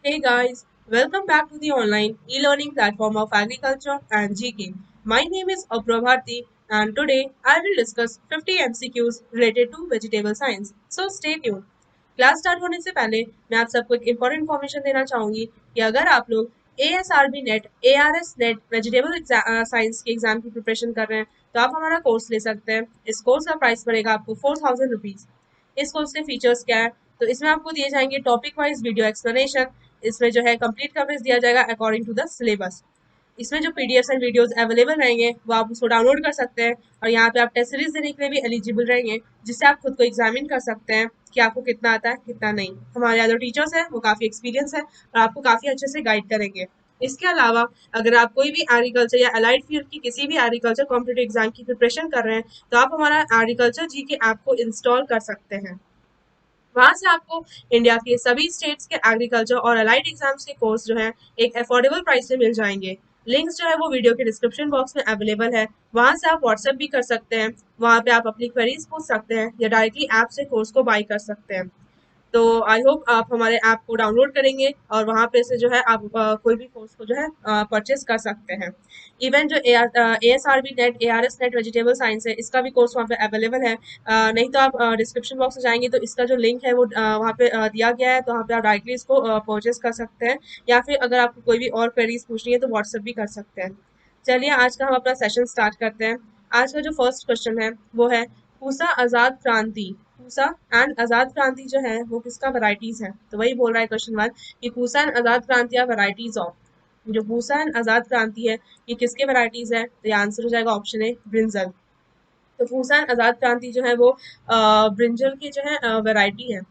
Hey guys, welcome back to the online e-learning platform of agriculture and GK. My name is Aprabharti and today I will discuss 50 MCQs related to vegetable science. So stay tuned. Class start होने से पहले मैं आप सबको एक important information देना चाहूंगी कि अगर आप लोग ASRB net ARS net vegetable science के एग्जाम की प्रिपरेशन कर रहे हैं तो आप हमारा कोर्स ले सकते हैं। इस कोर्स का प्राइस पड़ेगा आपको 4000 रुपीज़। इस कोर्स के फीचर्स क्या है, तो इसमें आपको दिए जाएंगे टॉपिक वाइज वीडियो एक्सप्लेनेशन। इसमें जो है कंप्लीट कवरेज दिया जाएगा अकॉर्डिंग टू द सिलेबस। इसमें जो पीडीएफ एंड वीडियोस अवेलेबल रहेंगे वो आप उसको डाउनलोड कर सकते हैं और यहाँ पे आप टेस्ट सीरीज देने के लिए भी एलिजिबल रहेंगे, जिससे आप खुद को एग्जामिन कर सकते हैं कि आपको कितना आता है कितना नहीं। हमारे यहाँ जो टीचर्स हैं वो काफ़ी एक्सपीरियंस है और आपको काफ़ी अच्छे से गाइड करेंगे। इसके अलावा अगर आप कोई भी एग्रीकल्चर या अलाइड फील्ड की किसी भी एग्रीकल्चर कॉम्पिटेटिव एग्जाम की प्रिपरेशन कर रहे हैं तो आप हमारा एग्रीकल्चर जी के ऐप को इंस्टॉल कर सकते हैं। वहां से आपको इंडिया के सभी स्टेट्स के एग्रीकल्चर और अलाइड एग्जाम्स के कोर्स जो है एक अफोर्डेबल प्राइस में मिल जाएंगे। लिंक्स जो है वो वीडियो के डिस्क्रिप्शन बॉक्स में अवेलेबल है, वहां से आप व्हाट्सएप भी कर सकते हैं। वहां पे आप अपनी क्वेरीज पूछ सकते हैं या डायरेक्टली ऐप से कोर्स को बाय कर सकते हैं। तो आई होप आप हमारे ऐप को डाउनलोड करेंगे और वहाँ पे से जो है आप कोई भी कोर्स को जो है परचेस कर सकते हैं। इवन जो ASRB net ARS net vegetable science है इसका भी कोर्स वहाँ पे अवेलेबल है। नहीं तो आप डिस्क्रिप्शन बॉक्स में जाएंगे तो इसका जो लिंक है वो वहाँ पे दिया गया है, तो वहाँ पे आप डायरेक्टली इसको परचेस कर सकते हैं या फिर अगर आपको कोई भी और क्वेरीज पूछनी है तो व्हाट्सएप भी कर सकते हैं। चलिए आज का हम अपना सेशन स्टार्ट करते हैं। आज का जो फर्स्ट क्वेश्चन है वो है पूसा आजाद क्रांति। पूसा एंड आजाद क्रांति जो है वो किसका वैरायटीज है, तो वही बोल रहा है क्वेश्चन वन कि पूसा एंड आजाद क्रांति आर वैरायटीज ऑफ। जो पूसा एंड आजाद क्रांति है ये किसके वैरायटीज है, तो ये आंसर हो जाएगा ऑप्शन ए ब्रिंजल। तो पूसा एंड आजाद क्रांति जो है वो ब्रिंजल की जो है वैरायटी है।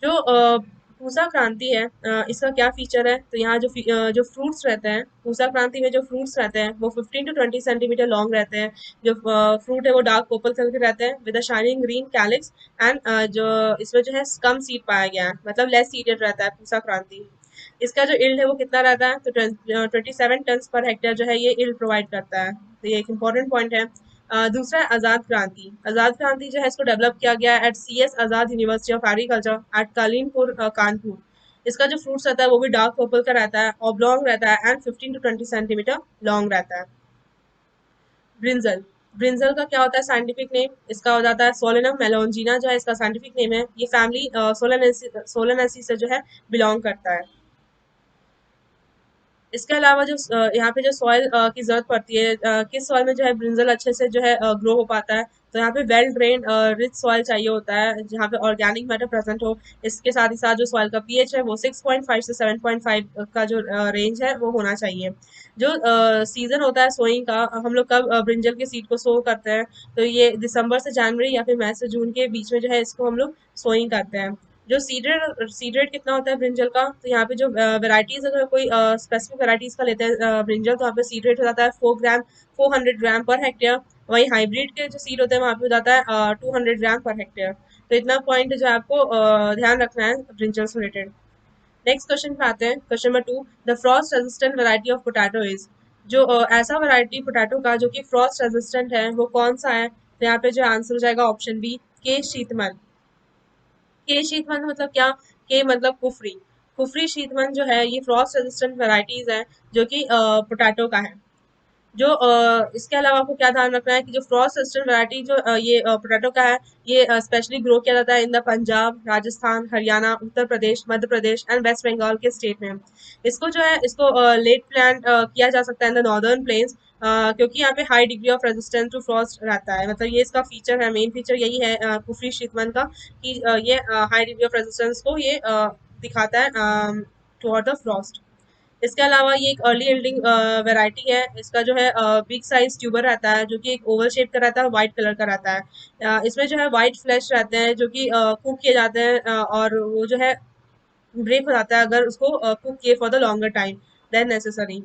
जो पूसा क्रांति है इसका क्या फीचर है, तो यहाँ जो फ्रूट्स रहते हैं पूसा क्रांति में जो फ्रूट्स रहते हैं वो 15 to 20 सेंटीमीटर लॉन्ग रहते हैं। जो फ्रूट है वो डार्क पर्पल कलर के रहते हैं with a shining green calyx and जो इसमें जो है कम सीड पाया गया है, मतलब लेस सीडेड रहता है पूसा क्रांति। इसका जो इल्ड है वो कितना रहता है, तो 27 टन पर हेक्टेयर जो है ये इल्ड प्रोवाइड करता है, तो ये एक इंपॉर्टेंट पॉइंट है। दूसरा है आजाद क्रांति। आजाद क्रांति जो है इसको डेवलप किया गया है at CS Azad university of agriculture at Kalyanpur Kanpur. इसका जो फ्रूट्स रहता है वो भी डार्क पर्पल का रहता है, ऑब्लॉन्ग रहता है एंड 15 to 20 सेंटीमीटर लॉन्ग रहता है। ब्रिंजल। ब्रिंजल का क्या होता है साइंटिफिक नेम, इसका हो जाता है सोलेनम मेलोंजिना जो है इसका साइंटिफिक नेम है। ये फैमिली सोलेनेसी से जो है बिलोंग करता है। इसके अलावा जो यहाँ पे जो सॉइल की ज़रूरत पड़ती है, किस सॉइल में जो है ब्रिंजल अच्छे से जो है ग्रो हो पाता है, तो यहाँ पे वेल ड्रेन्ड रिच सॉइल चाहिए होता है जहाँ पे ऑर्गेनिक मैटर प्रेजेंट हो। इसके साथ ही साथ जो सॉइल का पीएच है वो 6.5 से 7.5 का जो रेंज है वो होना चाहिए। जो सीजन होता है सोइंग का, हम लोग कब ब्रिंजल के सीड को सो करते हैं, तो ये दिसंबर से जनवरी या फिर मई से जून के बीच में जो है इसको हम लोग सोइंग करते हैं। जो सीड रेट कितना होता है ब्रिंजल का, तो यहाँ पे जो वेराइटीज अगर कोई स्पेसिफिक वेराइटीज का लेते हैं ब्रिंजल, तो यहाँ पे सीड रेट हो जाता है 4 ग्राम 400 ग्राम पर हेक्टेयर। वही हाइब्रिड के जो सीड होते हैं वहाँ पे हो जाता है 200 ग्राम पर हेक्टेयर। तो इतना पॉइंट जो है आपको ध्यान रखना है ब्रिंजल से रिलेटेड। नेक्स्ट क्वेश्चन पे आते हैं, question number 2, the Frost resistant variety of potato is. जो ऐसा वैरायटी पोटैटो का जो कि फ्रॉस्ट रेजिस्टेंट है वो कौन सा है, तो यहाँ पे जो आंसर हो जाएगा ऑप्शन बी के शीतमन। के शीतवन मतलब क्या, के मतलब कुफरी। कुफरी शीतवन जो है ये फ्रॉस्ट रेजिस्टेंट वेराइटीज है जो कि पोटैटो का है। जो इसके अलावा आपको क्या ध्यान रखना है कि जो फ्रॉस्ट रेजिस्टेंट वैरायटी जो ये पोटैटो का है ये स्पेशली ग्रो किया जाता है in the Punjab, Rajasthan, Haryana, Uttar Pradesh, Madhya Pradesh and West Bengal के स्टेट में। इसको जो है इसको लेट प्लांट किया जा सकता है इन द नॉर्दर्न प्लेन्स, क्योंकि यहाँ पे high degree of resistance to frost रहता है। मतलब ये इसका फीचर है, मेन फीचर यही है कुफरी शीतवन का कि ये हाई डिग्री ऑफ रेजिस्टेंस को ये दिखाता है टुवर्ड द फ्रॉस्ट। इसके अलावा ये एक अर्ली यील्डिंग वैरायटी है। इसका जो है बिग साइज ट्यूबर रहता है जो कि एक ओवल शेप का रहता है, व्हाइट कलर का रहता है। इसमें जो है व्हाइट फ्लैश रहते हैं जो कि कुक किए जाते हैं और वो जो है ब्रेक हो जाता है अगर उसको कुक किए for the longer time than necessary.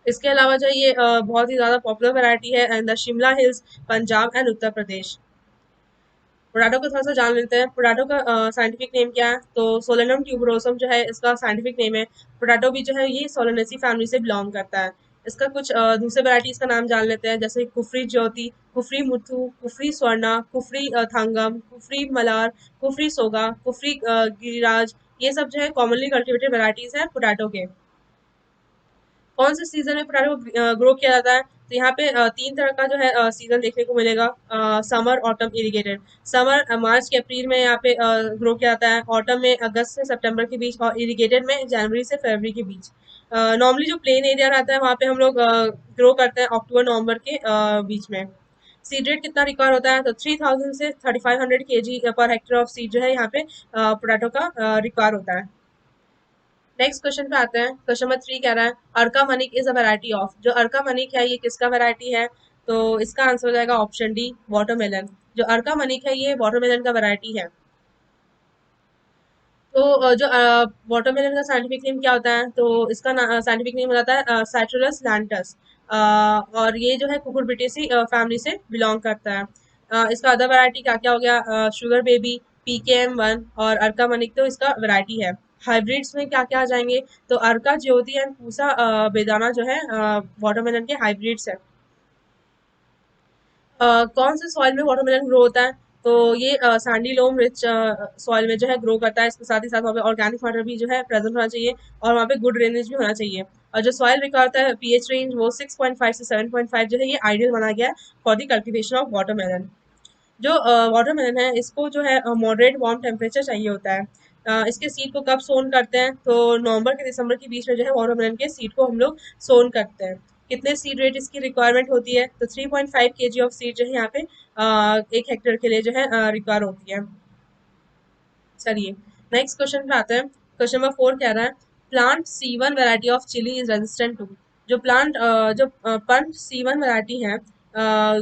इसके अलावा जो ये बहुत ही ज़्यादा पॉपुलर वैरायटी है in the Shimla hills, Punjab and Uttar Pradesh. Potato को थोड़ा सा जान लेते हैं। पोटैटो का साइंटिफिक नेम क्या है, तो सोलेनम ट्यूबरोसम जो है इसका साइंटिफिक नेम है। पोटैटो भी जो है ये सोलेनेसी फैमिली से बिलोंग करता है। इसका कुछ दूसरे वैराइटीज का नाम जान लेते हैं, जैसे कुफरी ज्योति, कुफरी मुथु, कुफरी स्वर्णा, कुफरी थांगम, कुफरी मलार, कुफरी सोगा, कुफरी गिरिराज, ये सब जो है कॉमनली कल्टिवेटेड वैरायटीज है पोटैटो के। कौन से सीजन में पोटैटो ग्रो किया जाता है? तो यहाँ पे तीन तरह का जो है सीजन देखने को मिलेगा। Summer, autumn, irrigated. समर मार्च के अप्रैल में यहाँ पे ग्रो किया जाता है, ऑटम में अगस्त से सितंबर के बीच, और इरिगेटेड में जनवरी से फरवरी के बीच। नॉर्मली जो प्लेन एरिया रहता है वहाँ पे हम लोग ग्रो करते हैं अक्टूबर नवंबर के बीच में। सीड रेट कितना रिक्वायर होता है? तो 3000 से 3500 kg per hectare of seed जो है यहाँ पे पोटैटो का रिक्वायर होता है। नेक्स्ट क्वेश्चन पे आते हैं। क्वेश्चन नंबर 3 कह रहा है अर्का मनिक इज अ वैरायटी ऑफ। जो अर्का मनिक है ये किसका वैरायटी है? तो इसका आंसर हो जाएगा ऑप्शन डी, वाटरमेलन। जो अर्का मनिक है ये वाटरमेलन का वैरायटी है। तो जो वाटरमेलन का साइंटिफिक नेम क्या होता है? तो इसका साइंटिफिक नेम हो जाता है साइट्रुलस लैंटस। और ये जो है कुकुरबिटेसी फैमिली से बिलोंग करता है। इसका अदर वैरायटी क्या क्या हो गया? शुगर बेबी, PKM1 और अर्का मनिक तो इसका वैरायटी है। हाइब्रिड्स में क्या क्या आ जाएंगे? तो अर्का ज्योति एंड पूसा बेदाना जो है वाटरमेलन के हाइब्रिड्स है। कौन से सॉइल में वाटरमेलन ग्रो होता है? तो ये सैंडी लोम रिच सॉइल में जो है ग्रो करता है। इसके साथ ही साथ वहाँ पे ऑर्गेनिक मैटर भी जो है प्रेजेंट होना चाहिए, और वहाँ पे गुड ड्रेनेज भी होना चाहिए। और जो सॉइल रिक्वायर्ड है पीएच रेंज वो 6.5 से 7.5 जो है ये आइडियल माना गया है for the cultivation of watermelon. जो वाटरमेलन है इसको जो है मॉडरेट वार्म टेम्परेचर चाहिए होता है। इसके सीड को कब सोन करते हैं? तो नवंबर के दिसंबर के बीच में जो है वाटरमेलन के सीड को हम लोग सोन करते हैं। कितने सीड रेट इसकी रिक्वायरमेंट होती है? तो 3.5 kg ऑफ सीड जो है यहाँ पे 1 हेक्टेयर के लिए जो है रिक्वायर होती है। चलिए नेक्स्ट क्वेश्चन पे आते हैं। क्वेश्चन नंबर 4 कह रहा है plant C1 variety of chilli is resistant to. जो प्लांट जो प्लांट C1 वैरायटी है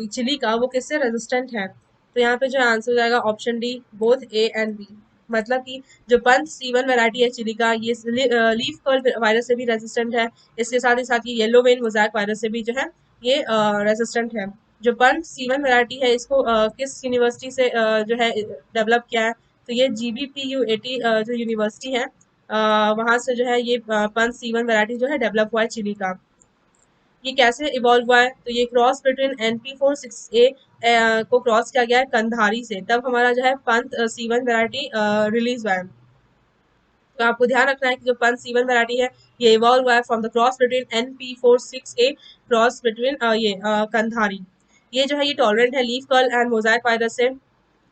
चिली का वो किससे रेजिस्टेंट है? तो यहाँ पे जो आंसर हो जाएगा option D, both A and B. मतलब कि जो पंथ C1 वैरायटी है चिली का ये लीफ कर्ल वायरस से भी रेजिस्टेंट है। इसके साथ ही साथ ये येलो वेन मोज़ैक वायरस से भी जो है ये रेजिस्टेंट है। जो पंथ C1 वैरायटी है इसको किस यूनिवर्सिटी से जो है डेवलप किया है? तो ये GBPU80 जो यूनिवर्सिटी है वहां से जो है ये पंथ C1 वैरायटी जो है डेवलप हुआ है चिली का। ये कैसे इवॉल्व हुआ है? तो ये क्रॉस बिटवीन NP46A को क्रॉस किया गया है कंधारी से, तब हमारा जो है पंथ C1 वैरायटी रिलीज हुआ है। तो आपको ध्यान रखना है कि जो पंथ C1 वैरायटी है ये इवॉल्व हुआ है from the cross between NP46A cross between ये कंधारी। ये जो है ये टॉलरेंट है leaf curl and mosaic virus से।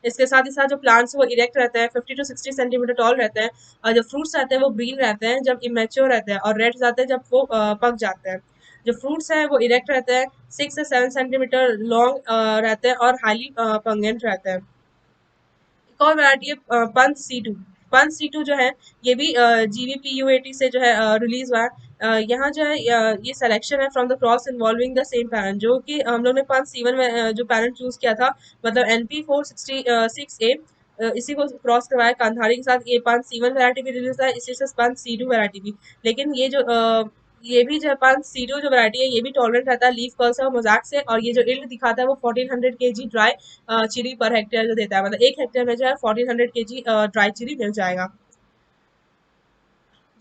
इसके साथ ही साथ जो प्लांट्स वो इरेक्ट रहते हैं, 50 to 60 सेंटीमीटर टॉल रहते हैं, और जो फ्रूट्स रहते हैं वो ग्रीन रहते हैं जब इमेच्योर रहते हैं, और रेड जाते हैं जब वो पक जाते हैं। जो फ्रूट्स हैं वो इरेक्ट रहते हैं, 6 से 7 सेंटीमीटर लॉन्ग रहते हैं, और हाईली पंगेंट रहते हैं। एक और वैरायटी है पंथ C2। पंथ C2 जो है ये भी GVPU80 से जो है रिलीज हुआ है। यहाँ जो है ये सिलेक्शन है from the cross involving the same parent, जो कि हम लोग ने पंथ C1 में जो पैरेंट चूज किया था, मतलब NP466A, इसी को क्रॉस करवाया कंधारी के साथ। ये पंथ C1 वैरायटी भी रिलीज है, इसी से पंथ C2 वैरायटी भी। लेकिन ये जो ये भी जो पंथ C2 जो वैरायटी है ये भी टॉलरेंट रहता है लीफ कर्ल से और मोज़ैक से, और ये जो इल्ड दिखाता है वो 1400 kg dry chilli per hectare जो देता है, मतलब 1 हेक्टेयर में जो है 1400 kg ड्राई चिली मिल जाएगा।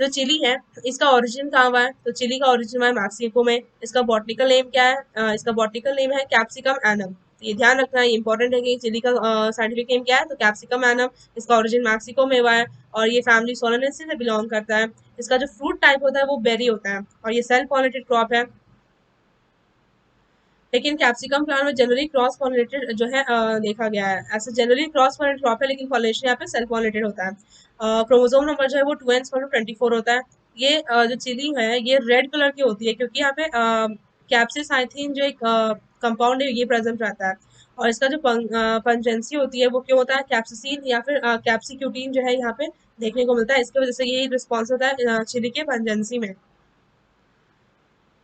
जो चिली है इसका ओरिजिन कहाँ हुआ है? तो चिली का ओरिजिन हुआ है मैक्सिको में। इसका बॉटनिकल नेम क्या है? इसका बॉटनिकल नेम है कैप्सिकम एनम। तो ये ध्यान रखना है, इंपॉर्टेंट है कि चिली का साइंटिफिक नेम क्या है? तो कैप्सिकम एनम। इसका ओरिजिन मैक्सिको में हुआ है, और ये फैमिली सोलेनेसी से बिलोंग करता है। इसका जो फ्रूट टाइप होता है वो बेरी होता है, और ये सेल्फ पॉलिनेटेड क्रॉप है। लेकिन कैप्सिकम प्लांट में जनरली क्रॉस पॉलिनेटेड जो है देखा गया है। ऐसे जनरली क्रॉस पॉलिनेटेड क्रॉप है, लेकिन पॉलिनेशन यहाँ पे सेल्फ पॉलिनेटेड होता है। क्रोमोसोम नंबर जो है वो 2n/24 होता है। ये जो चिली है ये रेड कलर की होती है, क्योंकि यहाँ पे कैप्सिसाइथिन जो एक कंपाउंड है ये प्रेजेंट रहता है। और इसका जो पंजेंसी होती है वो क्यों होता है? कैप्सिसिन या फिर कैप्सिक्यूटिन जो है यहाँ पे देखने को मिलता है, इसकी वजह से ये रिस्पॉन्स होता है चिली के पंजेंसी में।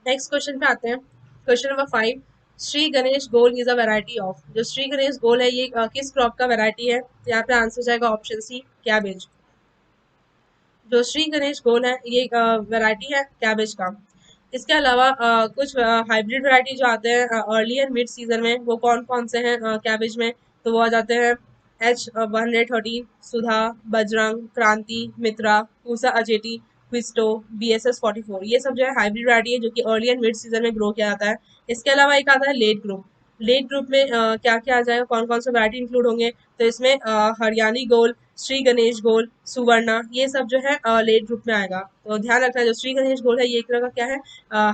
नेक्स्ट क्वेश्चन पे आते हैं। Question number 5, Shri Ganesh goal is a variety of. जो श्री गणेश गोल है ये किस क्रॉप का वैरायटी है? तो यहाँ पे आंसर हो जाएगा ऑप्शन सी, कैबेज। जो श्री गणेश गोल है ये वैरायटी है कैबेज का। इसके अलावा कुछ हाइब्रिड वैरायटी जो आते हैं अर्ली एंड मिड सीजन में, वो कौन कौन से हैं कैबेज में? तो वो आ जाते हैं H113, सुधा, बजरंग, क्रांति, मित्रा, पूसा अजेटी, क्विस्टो, BSS44। ये सब जो है हाइब्रिड वैरायटी है जो कि अर्ली एंड मिड सीजन में ग्रो किया जाता है। इसके अलावा एक आता है लेट ग्रुप। लेट ग्रुप में क्या क्या आ जाएगा, कौन कौन से वैरायटी इंक्लूड होंगे? तो इसमें हरियाणी गोल, श्री गणेश गोल, सुवर्णा, ये सब जो है लेट ग्रुप में आएगा। तो ध्यान रखना है, जो श्री गणेश गोल है ये एक तरह का क्या है,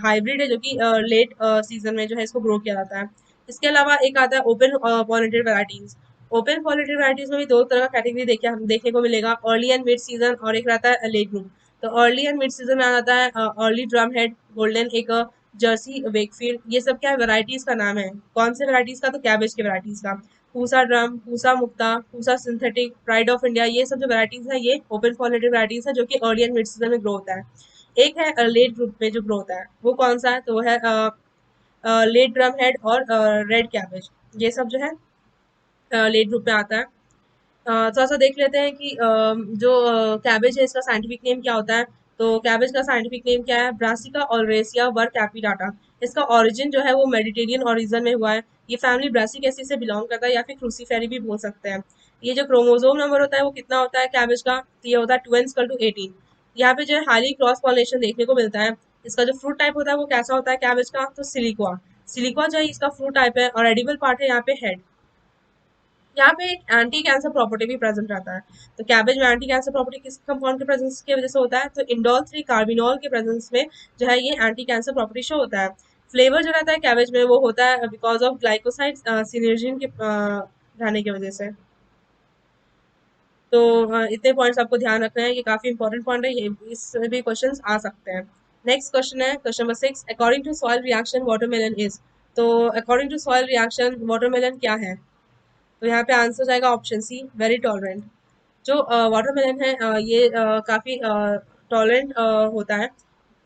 हाइब्रिड है, जो कि लेट सीजन में जो है इसको ग्रो किया जाता है। इसके अलावा एक आता है open pollinated varieties. Open pollinated varieties में भी दो तरह का कैटेगरी देखने को मिलेगा, अर्ली एंड मिड सीजन और एक रहता है लेट ग्रुप। तो अर्ली एंड मिड सीजन में आ जाता है अर्ली ड्रम हेड, गोल्डन एक, जर्सी वेकफील्ड, ये सब क्या है वैरायटीज का नाम है। कौन से वैरायटीज का, तो कैबेज के वैरायटीज का। Pusa drum, Pusa Mukta, Pusa synthetic, pride of India, ये सब जो वैरायटीज है ये ओपन पॉलिनेटेड वैरायटीज है, जो कि अर्ली एंड मिड सीजन में ग्रो होता है। एक है लेट ग्रुप में जो ग्रो होता है, वो कौन सा है, तो वो है लेट ड्रम हेड और रेड कैबेज, ये सब जो है लेट ग्रुप में आता है। थोड़ा सा देख लेते हैं कि जो कैबेज है इसका साइंटिफिक नेम क्या होता है। तो कैबेज का साइंटिफिक नेम क्या है, ब्रासिका ऑलरेसिया वर कैपिटाटा। इसका ओरिजिन जो है वो मेडिटेरियन ओरिजिन में हुआ है। ये फैमिली ब्रासिकेसी से बिलोंग करता है, या फिर क्रूसीफेरी भी बोल सकते हैं। ये जो क्रोमोसोम नंबर होता है वो कितना होता है कैबेज का, तो ये होता है 2n=18। यहाँ पे जो है हाईली क्रॉस पॉलिनेशन देखने को मिलता है। इसका जो फ्रूट टाइप होता है वो कैसा होता है कैबेज का, तो सिलिक्वा। सिलिक्वा जो है इसका फ्रूट टाइप है, और एडिबल पार्ट है यहाँ पे हेड। यहाँ पे एक एंटी कैंसर प्रॉपर्टी भी प्रेजेंट रहता है। तो कैबेज में एंटी कैंसर प्रॉपर्टी किस कंपाउंड के प्रेजेंस की वजह से होता है, तो इंडोल 3 कार्बिनॉल के प्रेजेंस में जो है ये एंटी कैंसर प्रॉपर्टी शो होता है। फ्लेवर जो रहता है कैबेज में वो होता है बिकॉज ऑफ ग्लाइकोसाइड सिनर्जिन के रहने की वजह से। तो इतने पॉइंट्स आपको ध्यान रखना है, ये काफी इंपॉर्टेंट पॉइंट है, ये इससे भी क्वेश्चंस आ सकते हैं। नेक्स्ट क्वेश्चन है question number 6, according to soil reaction watermelon is. तो according to soil reaction watermelon क्या है, तो यहाँ पे आंसर जाएगा ऑप्शन सी, वेरी टॉलरेंट। जो वाटरमेलन है ये काफ़ी टॉलरेंट होता है।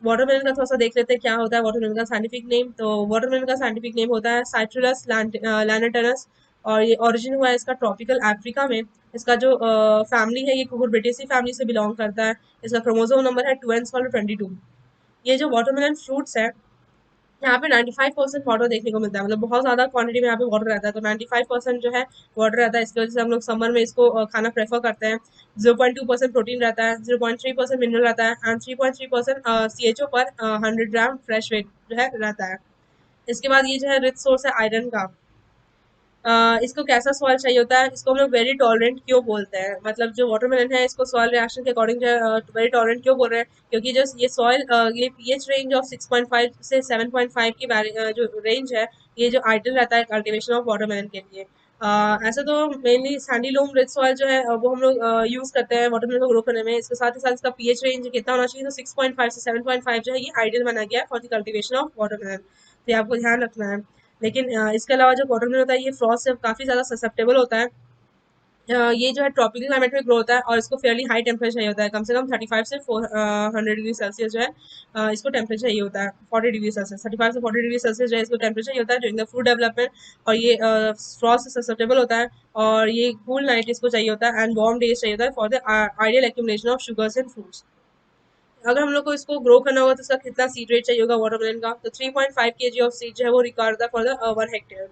वाटरमेलन का थोड़ा सा देख लेते हैं क्या होता है वाटरमेलन का साइंटिफिक नेम। तो वाटरमेलन का साइंटिफिक नेम होता है साइट्रुलस लैनेटनस, और ये ओरिजिन हुआ है इसका ट्रॉपिकल अफ्रीका में। इसका जो फैमिली है ये कुकुरबिटेसी फैमिली से बिलोंग करता है। इसका क्रोमोसोम नंबर है 2n=22। ये जो वाटरमेलन फ्रूट्स है, यहाँ पे 95% वाटर देखने को मिलता है, मतलब बहुत ज्यादा क्वांटिटी में यहाँ पे वाटर रहता है। तो 95% जो है वाटर रहता है, इसकी वजह से हम लोग समर में इसको खाना प्रेफर करते हैं। 0.2% प्रोटीन रहता है, 0.3% मिनरल रहता है, एंड 3.3% CHO पर 100 ग्राम फ्रेश वेट जो है रहता है। इसके बाद ये जो है रिच सोर्स है आयरन का। इसको कैसा सॉइल चाहिए होता है, इसको हम लोग वेरी टॉलरेंट क्यों बोलते हैं, मतलब जो वाटरमेलन है इसको सॉइल रिएक्शन के अकॉर्डिंग जो है वेरी टॉलरेंट क्यों बोल रहे हैं, क्योंकि जो ये सॉइल ये पीएच रेंज ऑफ 6.5 से 7.5 की जो रेंज है, ये जो आइडियल रहता है कल्टीवेशन ऑफ वाटरमेलन के लिए। ऐसे तो mainly Sandy loom rich soil जो है वो हम लोग यूज करते हैं वाटरमेलन को ग्रो करने में। इसके साथ ही साथ इसका पीएच रेंज कितना होना चाहिए, तो 6.5 से 7.5 जो है ये आइडियल बना गया है for the cultivation of watermelon. तो ये आपको ध्यान रखना है। लेकिन इसके अलावा जो वाटरमेलन होता है ये फ्रॉस्ट से काफ़ी ज़्यादा ससेप्टेबल होता है। ये जो है ट्रॉपिकल क्लाइमेट में ग्रो होता है, और इसको फेयरली हाई टेम्परेचर चाहिए होता है, कम से कम 35 से 400 डिग्री सेल्सियस जो है इसको टेम्परेचर चाहिए होता है। 40 डिग्री सेल्सियस, 35 से 40 डिग्री सेल्सियस जो है इसको टेम्परेचर चाहिए होता है ड्यूरिंग द फ्रूट डेवलपमेंट। और ये फ्रॉस्ट से ससेप्टेबल होता है, और ये कूल नाइट इसको चाहिए होता है, एंड वार्म डेज चाहिए होता है for the ideal accumulation of sugars in fruits. अगर हम लोग को इसको ग्रो करना होगा तो इसका कितना सीड रेट चाहिए होगा वाटरमेलन का, तो 3.5 kg ऑफ सीड जो है वो रिक्वायर्ड होता है for the 1 hectare.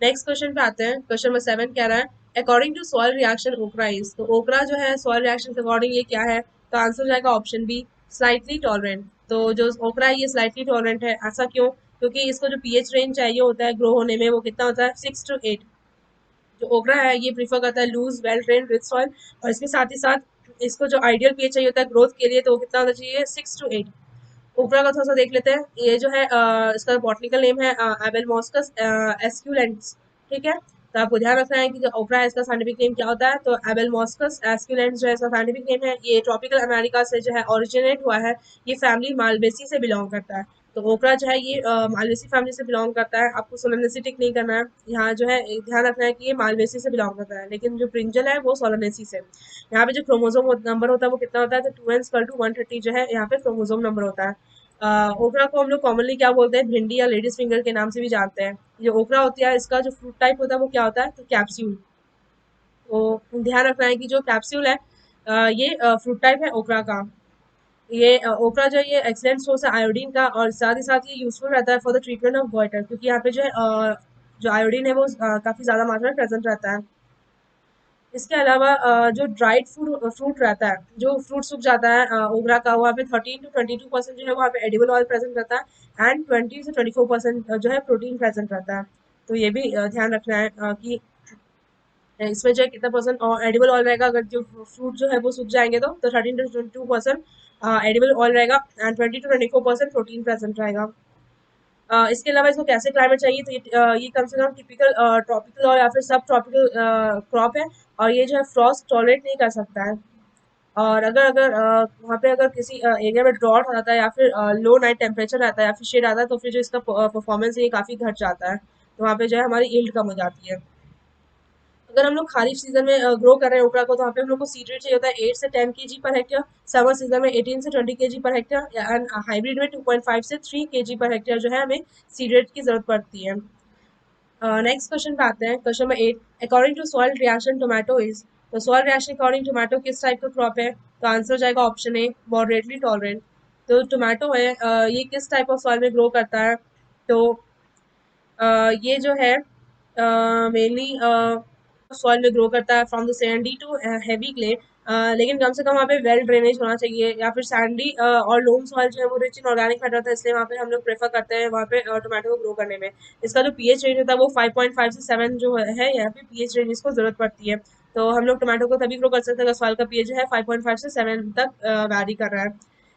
Next question पे आते हैं, क्वेश्चन नंबर 7 कह रहा है अकॉर्डिंग टू सॉइल रिएक्शन ओकरा इज। तो ओकरा जो है सॉइल रिएक्शन के अकॉर्डिंग ये क्या है, तो आंसर जाएगा ऑप्शन बी, स्लाइटली टॉलरेंट। तो जो ओकरा है ये स्लाइटली टॉलरेंट है, ऐसा क्यों, क्योंकि इसको जो पीएच रेंज चाहिए होता है ग्रो होने में वो कितना होता है 6 to 8। जो ओकरा है ये प्रीफर करता है loose well drain rich soil, और इसके साथ ही साथ इसको जो आइडियल पीएच चाहिए होता है ग्रोथ के लिए, तो वो कितना होना चाहिए 6 to 8। ओपरा का थोड़ा सा देख लेते हैं, ये जो है इसका बॉटनिकल नेम है एबेलमॉस्कस एस्क्यूलेंट्स। ठीक है, तो आपको ध्यान रखना है कि जो ओपरा है इसका साइंटिफिक नेम क्या होता है, तो एबेलमॉस्कस एस्क्यूलेंट्स जो है इसका साइंटिफिक नेम है। ये ट्रॉपिकल अमेरिका से जो है ओरिजिनेट हुआ है। ये फैमिली मालवेसी से बिलोंग करता है। तो ओपरा जो है ये मालवेसी फैमिली से बिलोंग करता है। आपको सोलनेसी टिक नहीं करना है, यहाँ जो है ध्यान रखना है कि ये मालवेसी से बिलोंग करता है, लेकिन जो ब्रिंजल है वो सोलनेसी से। यहाँ पे जो क्रोमोसोम नंबर होता है वो कितना होता है, तो 2n=130 जो है यहाँ पे क्रोमोसोम नंबर होता है। ओकरा को हम लोग कॉमनली क्या बोलते हैं, भिंडी या लेडीज फिंगर के नाम से भी जानते हैं। जो ओकरा होती है इसका जो फ्रूट टाइप होता है वो क्या होता है, तो कैप्सूल। तो ध्यान रखना है कि जो कैप्सूल है ये फ्रूट टाइप है ओकरा का। ये ओकरा जो है ये एक्सलेंट सोर्स है आयोडीन का, और साथ ही साथ ये यूजफुल रहता है for the treatment of goitre, क्योंकि यहाँ पे जो है जो आयोडीन है वो काफी ज्यादा मात्रा में प्रेजेंट रहता है। इसके अलावा जो ड्राइड फ्रूट रहता है, जो फ्रूट सूख जाता है ओगरा का, वहाँ पे 13 to 22% जो है वहाँ पे एडिबल ऑयल प्रेजेंट रहता है, एंड 20 से 24% जो है प्रोटीन प्रेजेंट रहता है। तो ये भी ध्यान रखना है कि इसमें जो है कितना परसेंट और एडिबल ऑयल रहेगा, अगर जो फ्रूट जो है वो सूख जाएंगे तो 13 to 22% एडिबल ऑयल रहेगा एंड 20 to 24% प्रोटीन प्रेजेंट रहेगा। इसके अलावा इसको कैसे क्लाइमेट चाहिए, तो ये कम से कम टिपिकल ट्रॉपिकल और या फिर सब ट्रॉपिकल क्रॉप है, और ये जो है फ्रॉस्ट टॉलरेट नहीं कर सकता है। और अगर अगर वहाँ पे अगर किसी एरिया में ड्रॉट आता है या फिर लो नाइट टेम्परेचर आता है या फिर शेड आता है, तो फिर जो इसका परफॉर्मेंस है ये काफ़ी घट जाता है, तो वहाँ पे जो है हमारी यील्ड कम हो जाती है। अगर हम लोग खरीफ सीजन में ग्रो कर रहे हैं ओकरा को, तो वहाँ पे हम लोग को सीड रेट चाहिए होता है 8 से 10 kg per hectare, summer season में 18 से 20 kg per hectare, and hybrid में 2.5 से 3 kg पर हेक्टेयर जो है हमें सीड रेट की जरूरत पड़ती है। नेक्स्ट क्वेश्चन पे आते हैं, question number 8, according to soil reaction tomato is. तो सॉइल रिएक्शन अकॉर्डिंग टोमेटो किस टाइप का क्रॉप है, तो आंसर हो जाएगा ऑप्शन ए, मॉडरेटली टॉलरेंट। तो टोमेटो है ये किस टाइप ऑफ सॉइल में ग्रो करता है, तो ये जो है मेनली सॉइल में ग्रो करता है from the sandy to heavy clay, लेकिन कम से कम वहाँ पे वेल ड्रेनेज होना चाहिए, या फिर सैंडी और लोम सॉइल जो है वो रिच इन ऑर्गेनिक मैटर होता है, इसलिए वहाँ पे हम लोग प्रेफर करते हैं वहाँ पे टोमेटो को ग्रो करने में। इसका जो पीएच रेंज होता है वो 5.5 से 7 जो है यहाँ पे पीएच रेंज इसको जरूरत पड़ती है। तो हम लोग टोमेटो को तभी ग्रो कर सकते हैं अगर सॉइल का पीएच जो है 5.5 से 7 तक वैरी कर रहा है।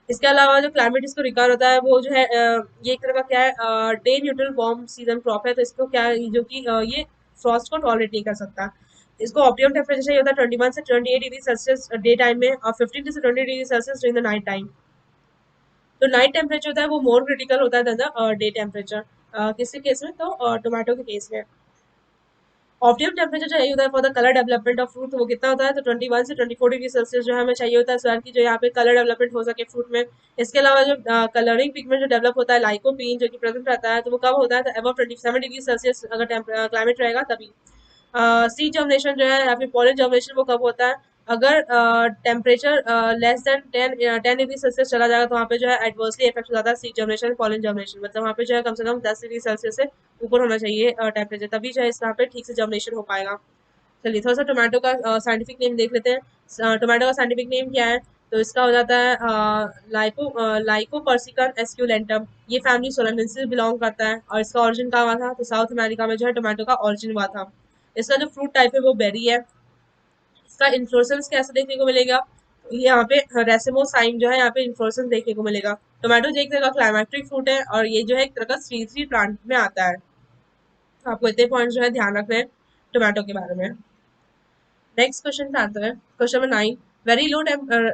इसके अलावा जो क्लाइमेट इसको रिकवर होता है वो जो है ये एक तरह का क्या है, day neutral warm season crop है, तो इसको क्या है, जो कि ये फ्रॉस्ट को टॉलरेट नहीं कर सकता। इसको ऑप्टिमम टेम्परेचर चाहिए होता है 21 से 28 डिग्री सेल्सियस डे टाइम में और 15 से 20 degree Celsius during the night time. तो नाइट टेम्परेचर होता है वो मोर क्रिटिकल होता है दैन डे टेम्परेचर, किसी केस में, तो टोमेटो के केस में ऑप्टिमम टेम्परेचर चाहिए होता है for the colour development of fruit, तो वो कितना होता है, तो 21 से 24 डिग्री सेल्सियस जो है हमें चाहिए होता है, सो कि जो यहाँ पे कलर डेवलपमेंट हो सके फ्रूट में। इसके अलावा जो कलरिंग पिगमेंट जो डेवलप होता है लाइकोपीन जो कि प्रेजेंट रहता है, तो वो कब होता है, तो अबव 27 डिग्री सेल्सियस अगर क्लाइमेट रहेगा तभी। सीड जर्मिनेशन जो है या फिर पॉलन जर्मिनेशन वो कब होता है, अगर temperature less than 10 degree Celsius चला जाएगा, तो वहाँ पे जो है एडवर्सली इफेक्ट हो जाता है सीड जर्मिनेशन पॉलन जर्मिनेशन, मतलब वहाँ पे जो है कम से कम 10 डिग्री सेल्सियस से ऊपर होना चाहिए टेम्परेचर, तभी जो है इस यहाँ पे ठीक से जर्मिनेशन हो पाएगा। चलिए थोड़ा सा टोमेटो का साइंटिफिक नेम देख लेते हैं। टोमेटो का साइंटिफिक नेम क्या है, तो इसका हो जाता है लाइकोपर्सिकन एस्क्यूलेंटम। ये फैमिली सोलानेंसिस बिलोंग करता है और इसका ओरिजिन कहाँ हुआ था, तो साउथ अमेरिका में जो है टोमेटो का ओरिजिन हुआ था। इसका जो फ्रूट टाइप है वो बेरी है। इसका इन्फ्लोरेसेंस कैसे देखने को मिलेगा, तो ये यहाँ पे रेसिमो साइन जो है यहाँ पे इन्फ्लोरेसेंस देखने को मिलेगा। टोमेटो जो एक तरह का क्लाइमेट्रिक फ्रूट है और ये जो है एक तरह का सीड प्लांट में आता है, तो आपको इतने पॉइंट जो है ध्यान रखना है टोमेटो के बारे में। नेक्स्ट क्वेश्चन पे आते हैं, question number 9,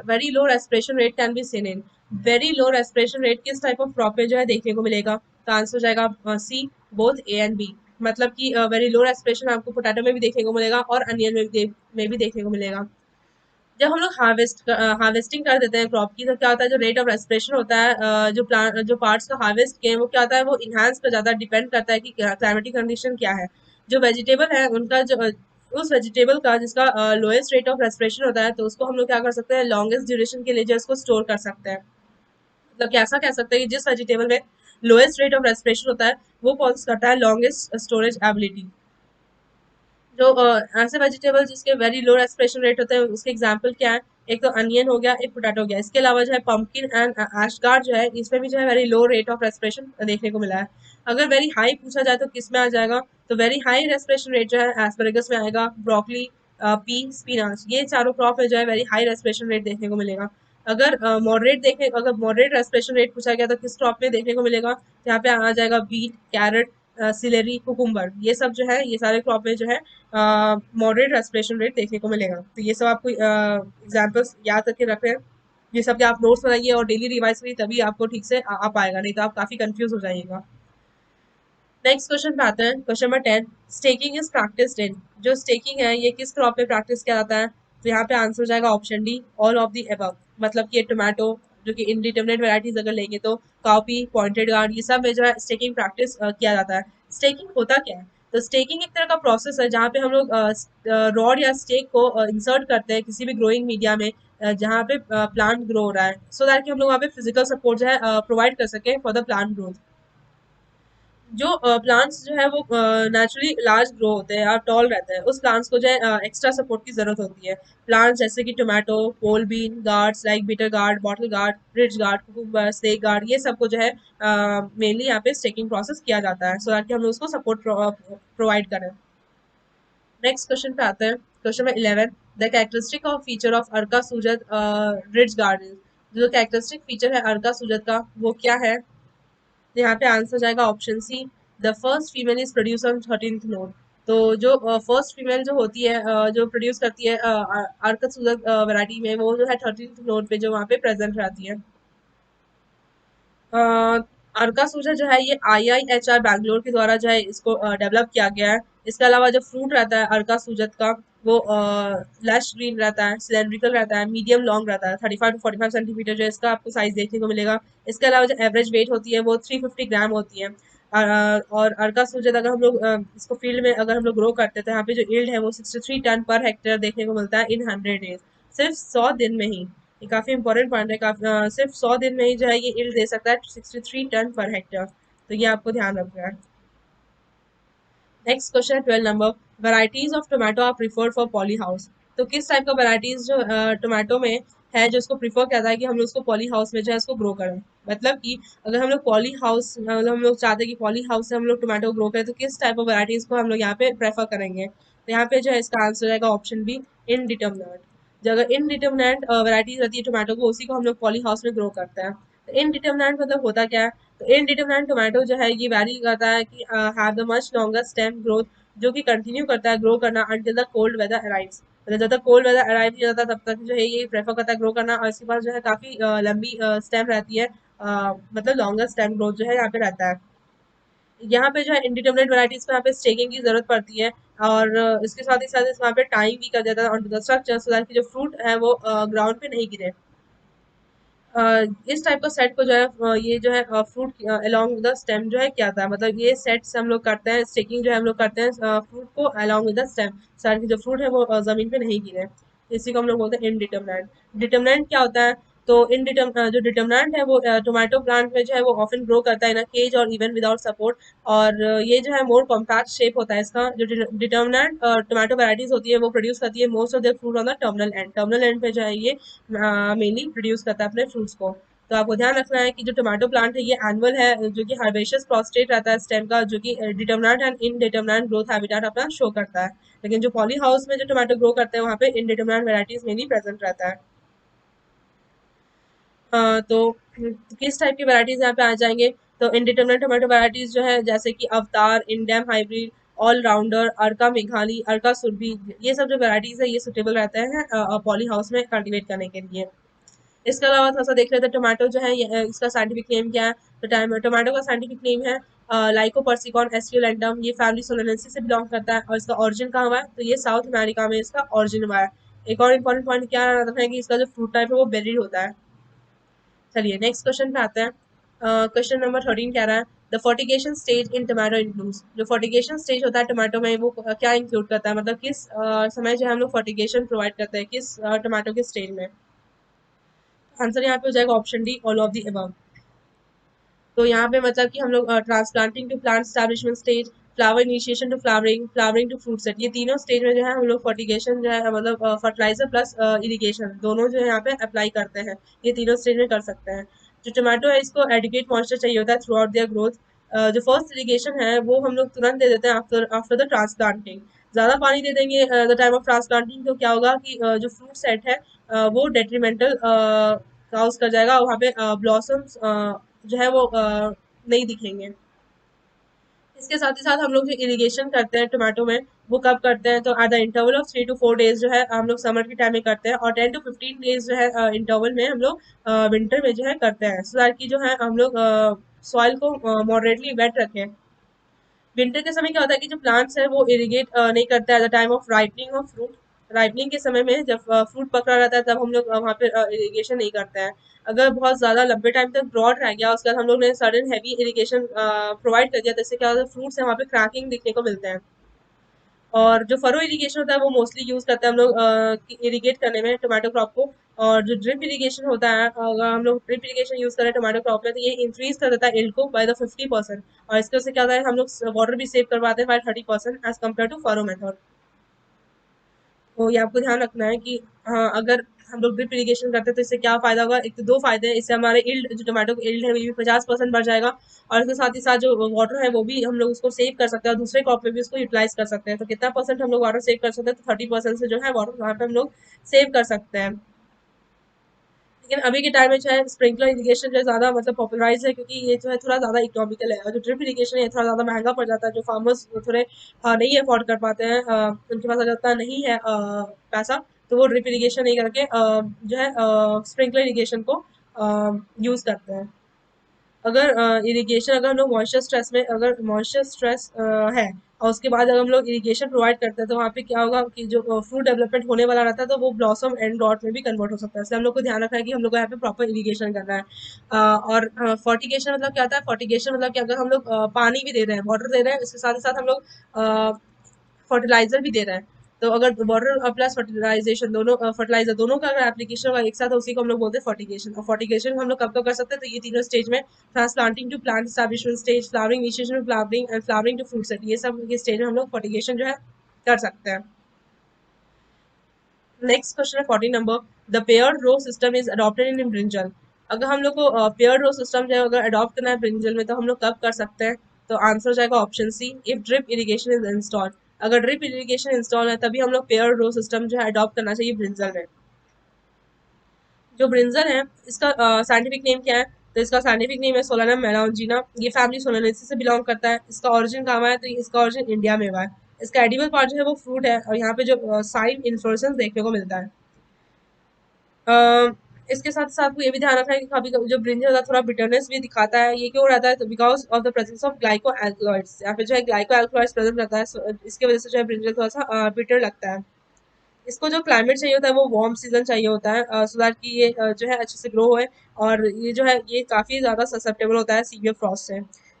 very low respiration rate can be seen in. Very low respiration rate किस टाइप ऑफ क्रॉप में जो है देखने को मिलेगा, तो आंसर हो जाएगा सी, बोथ ए एंड बी। मतलब कि वेरी लो रेस्पिरेशन आपको पोटैटो में भी देखने को मिलेगा और अनियन में भी देखने को मिलेगा। जब हम लोग हार्वेस्टिंग कर देते हैं क्रॉप की, तो क्या होता है, जो रेट ऑफ रेस्पिरेशन होता है जो प्लांट जो पार्ट्स का हार्वेस्ट किए हैं, वो क्या होता है, वो इन्हांस पर ज्यादा डिपेंड करता है कि क्लाइमेटिक कंडीशन क्या है। जो वेजिटेबल है उनका जो उस वेजिटेबल का जिसका लोएस्ट रेट ऑफ रेस्पिरेशन होता है, तो उसको हम लोग क्या कर सकते हैं, लॉन्गेस्ट ड्यूरेशन के लिए जो है इसको स्टोर कर सकते हैं। मतलब कैसा कह सकते हैं कि जिस वेजिटेबल में लोएस्ट रेट ऑफ रेस्पिरेशन होता है वो पॉज करता है लॉन्गेस्ट स्टोरेज एबिलिटी। जो ऐसे वेजिटेबल जिसके वेरी लो रेस्पिरेशन रेट होते हैं उसके एग्जांपल क्या है, एक तो अनियन हो गया, एक पोटैटो हो गया। इसके अलावा जो है पंपकिन एंड एशगार्ड जो है इसमें भी जो है very low rate of respiration देखने को मिला है। अगर वेरी हाई पूछा जाए तो किस में आ जाएगा, तो वेरी हाई रेस्पिरेशन रेट जो है एस्परेगस में आएगा, ब्रोकली, पी, स्पिनाच, ये चारों क्रॉप में जो है वेरी हाई रेस्पिरेशन रेट देखने को मिलेगा। अगर मॉडरेट रेस्पिरेशन रेट पूछा गया तो किस क्रॉप में देखने को मिलेगा, तो यहाँ पे आ जाएगा बीट, कैरेट, सिलेरी, कुकुम्बर, ये सब जो है ये सारे क्रॉप में जो है मॉडरेट रेस्पिरेशन रेट देखने को मिलेगा। तो ये सब आपको एग्जाम्पल्स याद करके रख रहे हैं, ये सब के आप नोट्स बनाइए और डेली रिवाइज करिए, तभी आपको ठीक से आ पाएगा, नहीं तो आप काफी कंफ्यूज हो जाइएगा। नेक्स्ट क्वेश्चन पे आते हैं, question number 10, staking is practised in. जो स्टेकिंग है ये किस क्रॉप पे प्रैक्टिस किया जाता है, तो यहाँ पे आंसर हो जाएगा option D, all of the above. मतलब कि ये टोमेटो जो कि इनडिटर्मिनेट वैरायटीज अगर लेंगे तो कॉपी, पॉइंटेड गार्ड, ये सब में जो है स्टेकिंग प्रैक्टिस किया जाता है। स्टेकिंग होता क्या है, तो स्टेकिंग एक तरह का प्रोसेस है जहाँ पे हम लोग रॉड या स्टेक को इंसर्ट करते हैं किसी भी ग्रोइंग मीडिया में जहाँ पे प्लांट ग्रो हो रहा है, सो दैट कि हम लोग वहाँ पे फिजिकल सपोर्ट जो है प्रोवाइड कर सके फॉर द प्लांट ग्रोथ। जो प्लांट्स जो है वो नेचुरली लार्ज ग्रो होते हैं और टॉल रहते हैं, उस प्लांट्स को जो है एक्स्ट्रा सपोर्ट की जरूरत होती है। प्लांट्स जैसे कि tomato, pole bean gourds like bitter gourd, bottle gourd, ब्रिज गार्ड, कुकुम्बर, स्नेक गार्ड, ये सबको जो है मेनली यहाँ पे स्टेकिंग प्रोसेस किया जाता है, सो दैट कि हम लोग उसको सपोर्ट प्रोवाइड करें। नेक्स्ट क्वेश्चन पे आते हैं। Question number 11, the characteristic of feature of Arka Sujat ridge garden. जो कैरेक्टरिस्टिक फीचर है अर्का सूजत का वो क्या है? तो यहाँ पे आंसर जाएगा option C, the first female is produce on 13th node. तो जो फर्स्ट फीमेल जो होती है जो प्रोड्यूस करती है अर्का सूजत वैरायटी में, वो जो है 13th नोड पे जो वहाँ पे प्रेजेंट रहती है। अ, अर्का सूजा जो है ये IIHR बैंगलोर के द्वारा जो है इसको डेवलप किया गया है। इसके अलावा जो फ्रूट रहता है अर्का सूजत का वो लश ग्रीन रहता है, सिलेंड्रिकल रहता है, मीडियम लॉन्ग रहता है, 35 to 45 सेंटीमीटर जो इसका आपको साइज देखने को मिलेगा। इसके अलावा जो एवरेज वेट होती है वो 350 ग्राम होती है। और अर्का सूजत अगर हम लोग इसको फील्ड में अगर हम लोग ग्रो करते हैं तो यहाँ पे जो यील्ड है वो 63 टन पर हेक्टेयर देखने को मिलता है इन 100 डेज, सिर्फ 100 दिन में ही। ये काफी इंपॉर्टेंट पॉइंट है। सिर्फ 100 दिन में ही जो है ये यील्ड दे सकता है 63 टन पर हेक्टेयर। तो ये आपको ध्यान रखना है। Next question 12 number, varieties of tomato are preferred for poly house. तो किस टाइप का वैराइटीज जो टोमेटो में है जो उसको प्रिफर करता है कि हम लोग उसको पॉली हाउस में जो है उसको ग्रो करें। मतलब कि अगर हम लोग पॉली हाउस मतलब हम लोग चाहते हैं कि पॉली हाउस से हम लोग टोमेटो ग्रो करें तो किस टाइप ऑफ वैराइटीज को हम लोग यहाँ पे प्रेफर करेंगे। तो यहाँ पे जो है इसका आंसर रहेगा ऑप्शन बी, इनडिटर्मिनेट। जो अगर इनडिटर्मिनेट वैराइटीज रहती है टोमेटो को उसी को हम लोग पॉली हाउस में ग्रो करते हैं। तो इनडिटर्मिनेट मतलब होता क्या है? तो इनडिटरमिनेट टोमेटो जो है ये वैरी करता है कि have the much longer stem growth, जो कि कंटिन्यू करता है ग्रो करना until the cold weather arrives. मतलब जब तक कोल्ड वेदर अराइव नहीं होता तब तक जो है ये प्रेफर करता है ग्रो करना, और इसके पास जो है काफी लंबी स्टेम रहती है। मतलब लॉन्गर स्टेम ग्रोथ जो है यहाँ पे रहता है। यहाँ पे जो है इंडिटरमिनेट वैराइटीज को यहाँ पे स्टेकिंग की जरूरत पड़ती है, और इसके साथ ही साथ वहाँ पे टाइम भी कर देता है on the structure so that की जो फ्रूट है वो ग्राउंड पे नहीं गिरे। अ, इस टाइप का सेट को जो है ये जो है फ्रूट अलोंग द स्टेम जो है क्या था, मतलब ये सेट्स हम लोग करते हैं, स्टेकिंग जो है हम लोग करते हैं फ्रूट को अलोंग विद द स्टेम, सारे के जो फ्रूट है वो जमीन पे नहीं गिरे। इसी को हम लोग बोलते हैं इनडिटरमिनेंट। डिटरमिनेंट क्या होता है? तो जो डिटरमिनेंट है वो टोमेटो प्लांट में जो है वो ऑफन ग्रो करता है इन केज और इवन विदाउट सपोर्ट। और ये जो है मोर कॉम्पैक्ट शेप होता है इसका। जो डिटरमिनेंट टोमेटो वैराइटीज होती है वो प्रोड्यूस करती है most of the fruit on the terminal and. Terminal and पे जो है ये मेनली प्रोड्यूस करता है अपने फ्रूट्स को। तो आपको ध्यान रखना है कि जो टोमेटो प्लांट है ये एनुअल है, जो कि हर्बेशियस प्रोस्टेट रहता है स्टेम का, जो कि डिटरमिनेंट एंड इनडिटरमिनेंट ग्रोथ हैबिटेट अपना शो करता है। लेकिन जो पॉली हाउस में जो टोमेटो ग्रो करते हैं वहाँ पे इनडिटरमिनेंट वेराइटीज मेनली प्रेजेंट रहता है। तो किस टाइप की वैराइटीज यहाँ पे आ जाएंगे? तो इनडिटरमिनेट टोमेटो वैराइटीज जो है जैसे कि अवतार, इंडियम हाइब्रिड, ऑलराउंडर, अर्का मेघाली, अर्का सुरभि, ये सब जो वैराइटीज है ये सुटेबल रहते हैं पॉली हाउस में कल्टीवेट करने के लिए। इसके अलावा थोड़ा सा देख लेते हैं टोमेटो जो है इसका साइंटिफिक नेम क्या है। तो टोमेटो का साइंटिफिक नेम है लाइकोपर्सिकॉन एस्क्यूलेंटम। ये फैमिली सोलेनेंसी से बिलोंग करता है, और इसका ओरिजिन कहाँ हुआ है? तो ये साउथ अमेरिका में इसका ओरिजिन हुआ है। एक और इम्पोर्टेंट पॉइंट क्या रहता है कि इसका जो फ्रूट टाइप है वो बेरीड होता है। चलिए नेक्स्ट क्वेश्चन पे आते हैं। क्वेश्चन नंबर 13 कह रहा है, the fertigation stage in tomato includes. जो फर्टिगेशन स्टेज होता है टोमेटो में वो क्या इंक्लूड करता है, मतलब किस समय जो है हम लोग फर्टिगेशन प्रोवाइड करते हैं किस टोमेटो के स्टेज में। आंसर यहाँ पे हो जाएगा option D, all of the above. तो यहाँ पे मतलब कि हम लोग transplanting to plant establishment stage, flower initiation to flowering, flowering to fruit set, ये तीनों स्टेज में जो है हम लोग फर्टिगेशन जो है मतलब फर्टिलाइजर प्लस इरिगेशन दोनों जो है यहाँ पे अप्लाई करते हैं। ये तीनों स्टेज में कर सकते हैं। जो टोमेटो है इसको एडिक्वेट मॉइस्चर चाहिए होता है थ्रू आउट देयर ग्रोथ। जो फर्स्ट इरिगेशन है वो हम लोग तुरंत दे देते हैं आफ्टर आफ्टर द ट्रांसप्लांटिंग। ज्यादा पानी दे देंगे द टाइम ऑफ ट्रांसप्लांटिंग तो क्या होगा कि जो फ्रूट सेट है वो डेट्रीमेंटल काउस कर जाएगा, वहाँ पे ब्लॉसम्स जो है वो नहीं दिखेंगे। इसके साथ ही साथ हम लोग जो इरिगेशन करते हैं टोमेटो में वो कब करते हैं? तो at the interval of 3 to 4 days जो है हम लोग समर के टाइम में करते हैं, और 10 to 15 डेज जो है इंटरवल में हम लोग विंटर में जो है करते हैं, सो दैट की जो है हम लोग सॉइल को मॉडरेटली वेट रखें। विंटर के समय क्या होता है कि जो प्लांट्स है वो इरिगेट नहीं करता है eight the time of ripening of fruit. Ripening के समय में जब फ्रूट पकड़ा रहता है तब हम लोग वहाँ पे इरिगेशन नहीं करते हैं। अगर बहुत ज्यादा लंबे टाइम तक ब्रॉड रह गया उसके बाद हम लोग ने सडन हैवी इरिगेशन प्रोवाइड कर दिया तो इससे क्या होता है फ्रूट्स है वहाँ पे क्रैकिंग दिखने को मिलते हैं। और जो फरो इरिगेशन होता है वो मोस्टली यूज करते हैं हम लोग इरिगेट करने में टोमेटो क्रॉप को। और जो ड्रिप इरिगेशन होता है अगर हम लोग ड्रिप इरिगेशन यूज करें टोमेटो क्रॉप में तो ये इंक्रीज कर देता है इल्ड को बाय द 50%। और इसके से क्या होता है हम लोग वाटर भी सेव करवाते हैं by 30% as compare to furrow method. तो ये आपको ध्यान रखना है कि हाँ अगर हम लोग ड्रिप इरिगेशन करते हैं तो इससे क्या फायदा होगा? एक तो दो फायदे हैं, इससे हमारे इल्ड जो टमाटो का इल्ड है वो भी 50% बढ़ जाएगा, और इसके साथ ही साथ जो वाटर है वो भी हम लोग उसको सेव कर सकते हैं और दूसरे क्रॉप में भी उसको यूटिलाइज कर सकते हैं। तो कितना परसेंट हम लोग वाटर सेव कर सकते हैं? तो 30% से जो है वाटर वहाँ पे हम लोग सेव कर सकते हैं। लेकिन अभी के टाइम में जो है स्प्रिंकलर इरिगेशन जो है ज़्यादा मतलब पॉपुलराइज है, क्योंकि ये जो है थोड़ा ज़्यादा इकोनॉमिकल है, और जो ड्रिप इरिगेशन है ये थोड़ा ज़्यादा महंगा पड़ जाता है। जो फार्मर्स थोड़े नहीं अफोर्ड कर पाते हैं, उनके पास अगर उतना नहीं है पैसा, तो वो ड्रिप इरिगेशन नहीं करके जो है स्प्रिंकलर इरिगेशन को यूज़ करते हैं। अगर इरिगेशन अगर हम लोग मॉइस्चर स्ट्रेस में अगर मॉइस्चर स्ट्रेस है और उसके बाद अगर हम लोग इरिगेशन प्रोवाइड करते हैं, तो वहाँ पे क्या होगा कि जो फ्रूट डेवलपमेंट होने वाला रहता है तो वो ब्लॉसम एंड डॉट में भी कन्वर्ट हो सकता है। इसलिए हम लोग को ध्यान रखना है कि हम लोग को यहाँ पे प्रॉपर इरिगेशन करना है। और फॉर्टिगेशन मतलब क्या होता है? फॉर्टिगेशन मतलब कि अगर हम लोग पानी भी दे रहे हैं, वाटर दे रहे हैं, इसके साथ ही साथ हम लोग फर्टिलाइजर भी दे रहा है। तो अगर वाटर प्लस फर्टिलाइजेशन दोनों फर्टिलाइजर दोनों का अगर एप्लीकेशन होगा एक साथ, तो उसी को हम लोग बोलते हैं फर्टिगेशन। और फर्टिगेशन हम लोग कब कब कर सकते हैं? तो ये तीनों स्टेज में, transplanting to plant establishment stage, flowering initiation to flowering and flowering to fruit set, ये सब ये स्टेज में हम लोग फर्टिगेशन जो है कर सकते हैं। नेक्स्ट क्वेश्चन है 14 number, the paired row system is adopted in brinjal. अगर हम लोग को पेयर्ड रो सिस्टम जो है अगर अडॉप्ट करना है ब्रिंजल में, तो हम लोग कब कर सकते हैं? तो आंसर हो जाएगा option C, if drip irrigation is installed. अगर ड्रिप इरिगेशन इंस्टॉल है तभी हम लोग पेयर्ड रो सिस्टम जो है अडॉप्ट करना चाहिए ब्रिंजल में। जो ब्रिंजल है इसका साइंटिफिक नेम क्या है? तो इसका साइंटिफिक नेम है सोलानम मेलानजीना। ये फैमिली सोलानेसी से बिलोंग करता है। इसका ओरिजिन कहाँ हुआ है? तो इसका ओरिजिन इंडिया में हुआ है। इसका एडिबल पार्ट जो है वो फ्रूट है, और यहाँ पे जो साइन इन्फ्लोरेसेंस देखने को मिलता है। अ, इसके साथ साथ आपको ये भी ध्यान रखना है कि कभी कभी जो ब्रिंजल होता है थोड़ा बिटरनेस भी दिखाता है। ये क्यों रहता है? तो because of the presence of glyco alkaloids, यहाँ पे जो है ग्लाइको एल्कलॉइड्स प्रेजेंट रहता है, इसके वजह से जो है ब्रिंजल थोड़ा सा बिटर लगता है। इसको जो क्लाइमेट चाहिए होता है वो वार्म सीजन चाहिए होता है, सो दैट कि ये जो है अच्छे से ग्रो होए। और ये जो है ये काफ़ी ज़्यादा ससेप्टेबल होता है सीवियर फ्रॉस्ट से।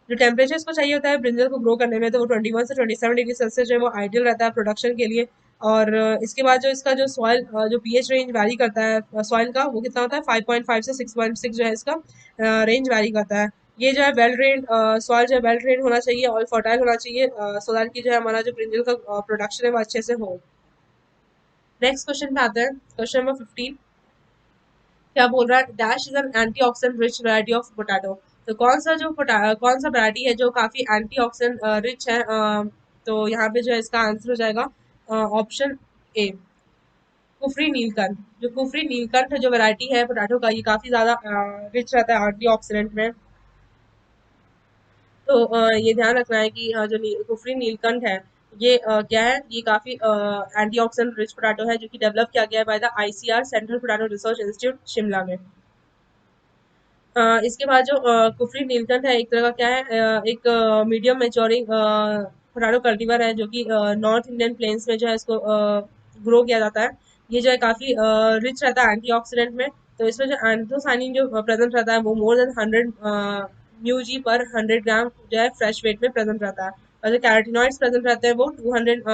जो टेम्परेचर इसको चाहिए होता है ब्रिंजल को ग्रो करने में, तो वो 21 से 27 डिग्री सेल्सियस जो है वो आइडियल रहता है प्रोडक्शन के लिए। और इसके बाद जो इसका जो सॉइल जो पीएच रेंज वैरी करता है सॉइल का, वो कितना होता है? 5.5 से 6.6 जो है इसका रेंज वैरी करता है। ये जो है वेल ड्रेन्ड सॉइल जो है वेल ड्रेन्ड होना चाहिए और फर्टाइल होना चाहिए, सो दैट कि जो है हमारा जो ब्रिंजल का प्रोडक्शन है वो अच्छे से हो। नेक्स्ट क्वेश्चन पे आते हैं, क्वेश्चन नंबर 15। क्या बोल रहा है? Dash is an antioxidant rich variety of potato. तो कौन सा वैरायटी है जो काफी एंटीऑक्सीडेंट रिच है? तो यहाँ पे जो है इसका आंसर हो जाएगा ऑप्शन ए, कुफरी नीलकंठ। जो कुफरी नीलकंठ जो वैरायटी है पोटैटो का, ये काफी ज्यादा रिच रहता है एंटीऑक्सीडेंट में। तो ये ध्यान रखना है कि जो कुफरी नीलकंठ है, ये क्या है? ये काफी एंटीऑक्सीडेंट रिच पोटैटो है, जो कि डेवलप किया गया है by the ICR, central potato research institute, Shimla में। इसके बाद जो कुफरी नीलकंठ है एक तरह का क्या है? एक मीडियम मेच्योरिंग पोटैटो कल्टीवर है, जो कि नॉर्थ इंडियन प्लेन्स में जो है इसको ग्रो किया जाता है। ये जो है काफी रिच रहता है एंटीऑक्सीडेंट में। तो इसमें जो एंथोसाइनिन जो प्रेजेंट रहता है वो मोर देन 100 म्यूजी पर 100 ग्राम जो है फ्रेश वेट में प्रेजेंट रहता है। और जो कैरोटीनॉइड्स प्रेजेंट रहते हैं वो 200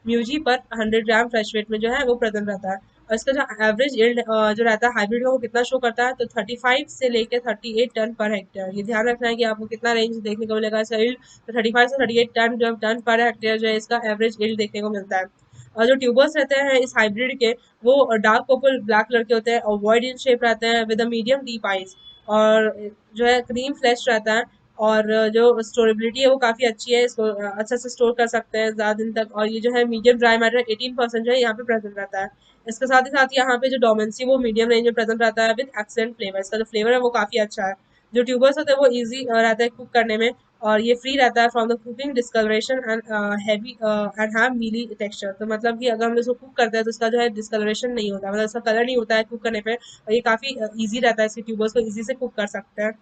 म्यूजी पर 100 ग्राम फ्रेश वेट में जो है वो प्रेजेंट रहता है। और इसका जो एवरेज यील्ड जो रहता है हाइब्रिड का, वो कितना शो करता है? तो 35 से लेकर 38 टन पर हेक्टेयर। ये ध्यान रखना है कि आपको कितना रेंज देखने को मिलेगा इसका यील्ड। तो 35 से 38 टन जो टन पर हेक्टेयर जो है इसका एवरेज यील्ड देखने को मिलता है। और जो ट्यूबर्स रहते हैं इस हाइब्रिड के, वो डार्क पर्पल ब्लैक कलर के होते हैं और वॉइड इन शेप रहते हैं with a medium deep eyes. और जो है क्रीम फ्लैश रहता है। और जो स्टोरेबिलिटी है वो काफ़ी अच्छी है, इसको अच्छे से स्टोर कर सकते हैं ज़्यादा दिन तक। और ये जो है मीडियम ड्राई मैटर 18% जो है यहाँ पे प्रेजेंट रहता है। इसके साथ ही साथ यहाँ पे जो डोमेंसी वो मीडियम रेंज में प्रेजेंट रहता है विद एक्सेलेंट फ्लेवर। इसका जो फ्लेवर है वो काफ़ी अच्छा है। जो ट्यूबर्स होते हैं वो ईजी रहता है कुक करने में। और ये फ्री रहता है from the cooking discoloration and heavy and have mealy texture. तो मतलब कि अगर हम इसको कुक करते हैं तो इसका जो है डिस्कलरेशन नहीं होता, मतलब इसका कलर नहीं होता है कुक करने पे। और ये काफ़ी ईजी रहता है, इसके ट्यूबर्स को ईजी से कुक कर सकते हैं।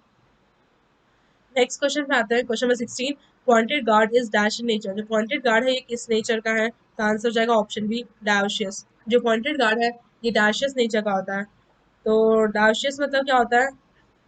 नेक्स्ट क्वेश्चन पे आते हैं, question number 16। Pointed gourd is dash in nature. जो पॉइंटेड गार्ड है ये किस नेचर का है? तो आंसर हो जाएगा ऑप्शन बी, डायोशियस। जो पॉइंटेड गार्ड है ये डायोशियस नेचर का होता है। तो डायोशियस मतलब क्या होता है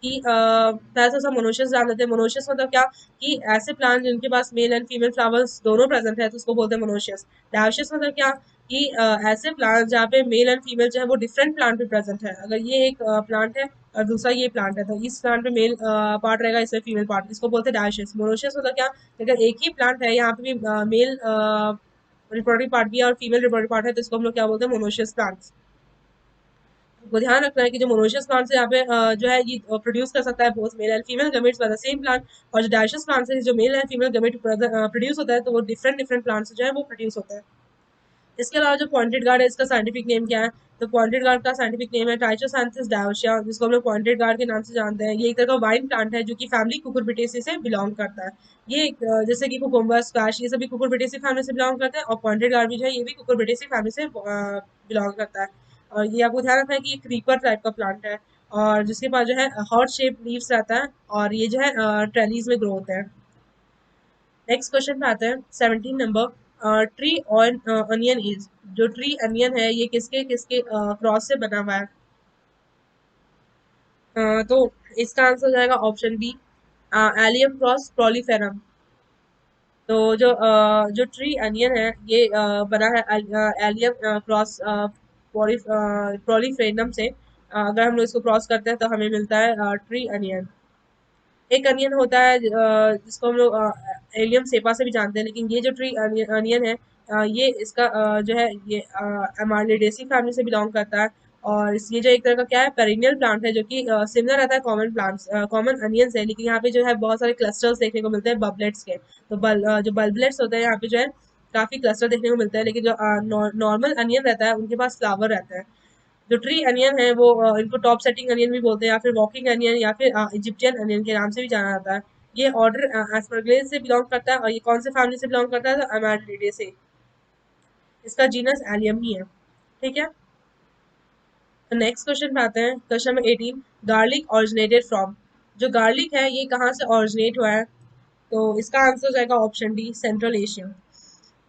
कि ऐसा सा मोनोशियस जान लेते हैं। मोनोशियस मतलब क्या? कि ऐसे प्लांट जिनके पास मेल एंड फीमेल फ्लावर्स दोनों प्रेजेंट है, तो उसको बोलते हैं मोनोशियस। डायोशियस मतलब क्या? कि ऐसे प्लांट जहाँ पे मेल एंड फीमेल जो है वो डिफरेंट प्लांट पे प्रेजेंट है। अगर ये एक प्लांट है और दूसरा ये प्लांट है, तो इस प्लांट पे मेल पार्ट रहेगा, इसमें फीमेल पार्ट, इसको बोलते हैं डायोशियस। मोनोशियस मतलब क्या? अगर एक ही प्लांट है, यहाँ पे भी मेल रिप्रोडक्टिव पार्ट भी है और फीमेल रिप्रोडक्टिव पार्ट है, तो इसको हम लोग क्या बोलते हैं? Monoecious plants. को ध्यान रखना है कि जो मोनोशियस प्लांट्स है यहाँ पे जो है ये प्रोड्यूस कर सकता है both male and female gametes by the same plant, और जो डायशियस प्लांट्स है जो male and female gamete produce होता है तो वो डिफरेंट डिफरेंट प्लांट्स जो है वो प्रोड्यूस होता है। इसके अलावा जो पॉइंटेड गार्ड है इसका साइंटिफिक नेम क्या है? तो पॉइंटेड गार्ड का साइंटिफिक नेम है ट्राइचोसैंथिस डायोसिया, जिसको हम लोग पॉइंटेड गार्ड के नाम से जानते हैं। ये एक तरह का वाइन प्लांट है जो कि फैमिली कुकुरबिटेसी से बिलोंग करता है। ये जैसे कि कुकुम्बर स्क्वैश ये सभी कुकुरबिटेसी फैमिली से बिलोंग करते हैं, और पॉइंटेड गार्ड भी जो है ये भी कुकुरबिटेसी फैमिली से बिलोंग करता है। और ये आपको ध्यान रखना है कि ये क्रीपर टाइप का प्लांट है, और जिसके पास जो है हॉट शेप लीव्स रहता है, और ये जो है ट्रेलीज में ग्रो होते हैं। नेक्स्ट क्वेश्चन पे आते हैं 17 नंबर। ट्री अनियन इज, जो ट्री अनियन है ये किसके किसके क्रॉस से बना हुआ है? तो इसका आंसर हो जाएगा ऑप्शन बी, एलियम क्रॉस प्रोलीफेरम। तो जो ट्री अनियन है ये बना है एलियम क्रॉस प्रोलीफेरम से। अगर हम लोग इसको क्रॉस करते हैं तो हमें मिलता है ट्री अनियन। एक अनियन होता है जिसको हम लोग एलियम सेपा से भी जानते हैं, लेकिन ये जो ट्री अनियन है ये इसका जो है ये अमालिडेसी फैमिली से बिलोंग करता है। और ये जो एक तरह का क्या है पेरिनियल प्लांट है जो कि सिमिलर रहता है कॉमन प्लांट्स कॉमन अनियंस है, लेकिन यहाँ पे जो है बहुत सारे क्लस्टर्स देखने को मिलते हैं बल्बलेट्स के। तो जो बल्बलेट्स होते हैं यहाँ पे जो है काफी क्लस्टर देखने को मिलता है, लेकिन जो नॉर्मल अनियन रहता है उनके पास फ्लावर रहता है। जो ट्री अनियन है वो इनको टॉप सेटिंग अनियन भी बोलते हैं, या फिर वॉकिंग अनियन, या फिर इजिप्शियन अनियन के नाम से भी जाना जाता है। ये ऑर्डर एस्परगिल्स से बिलोंग करता है, और ये कौन से फैमिली से बिलोंग करता है? तो अमाटिडे से। इसका जीनस एलियम ही है। ठीक है, तो नेक्स्ट क्वेश्चन पे आते हैं, question number 18। Garlic originated from, जो गार्लिक है ये कहाँ से ऑरिजिनेट हुआ है? तो इसका आंसर हो जाएगा ऑप्शन डी, सेंट्रल एशिया।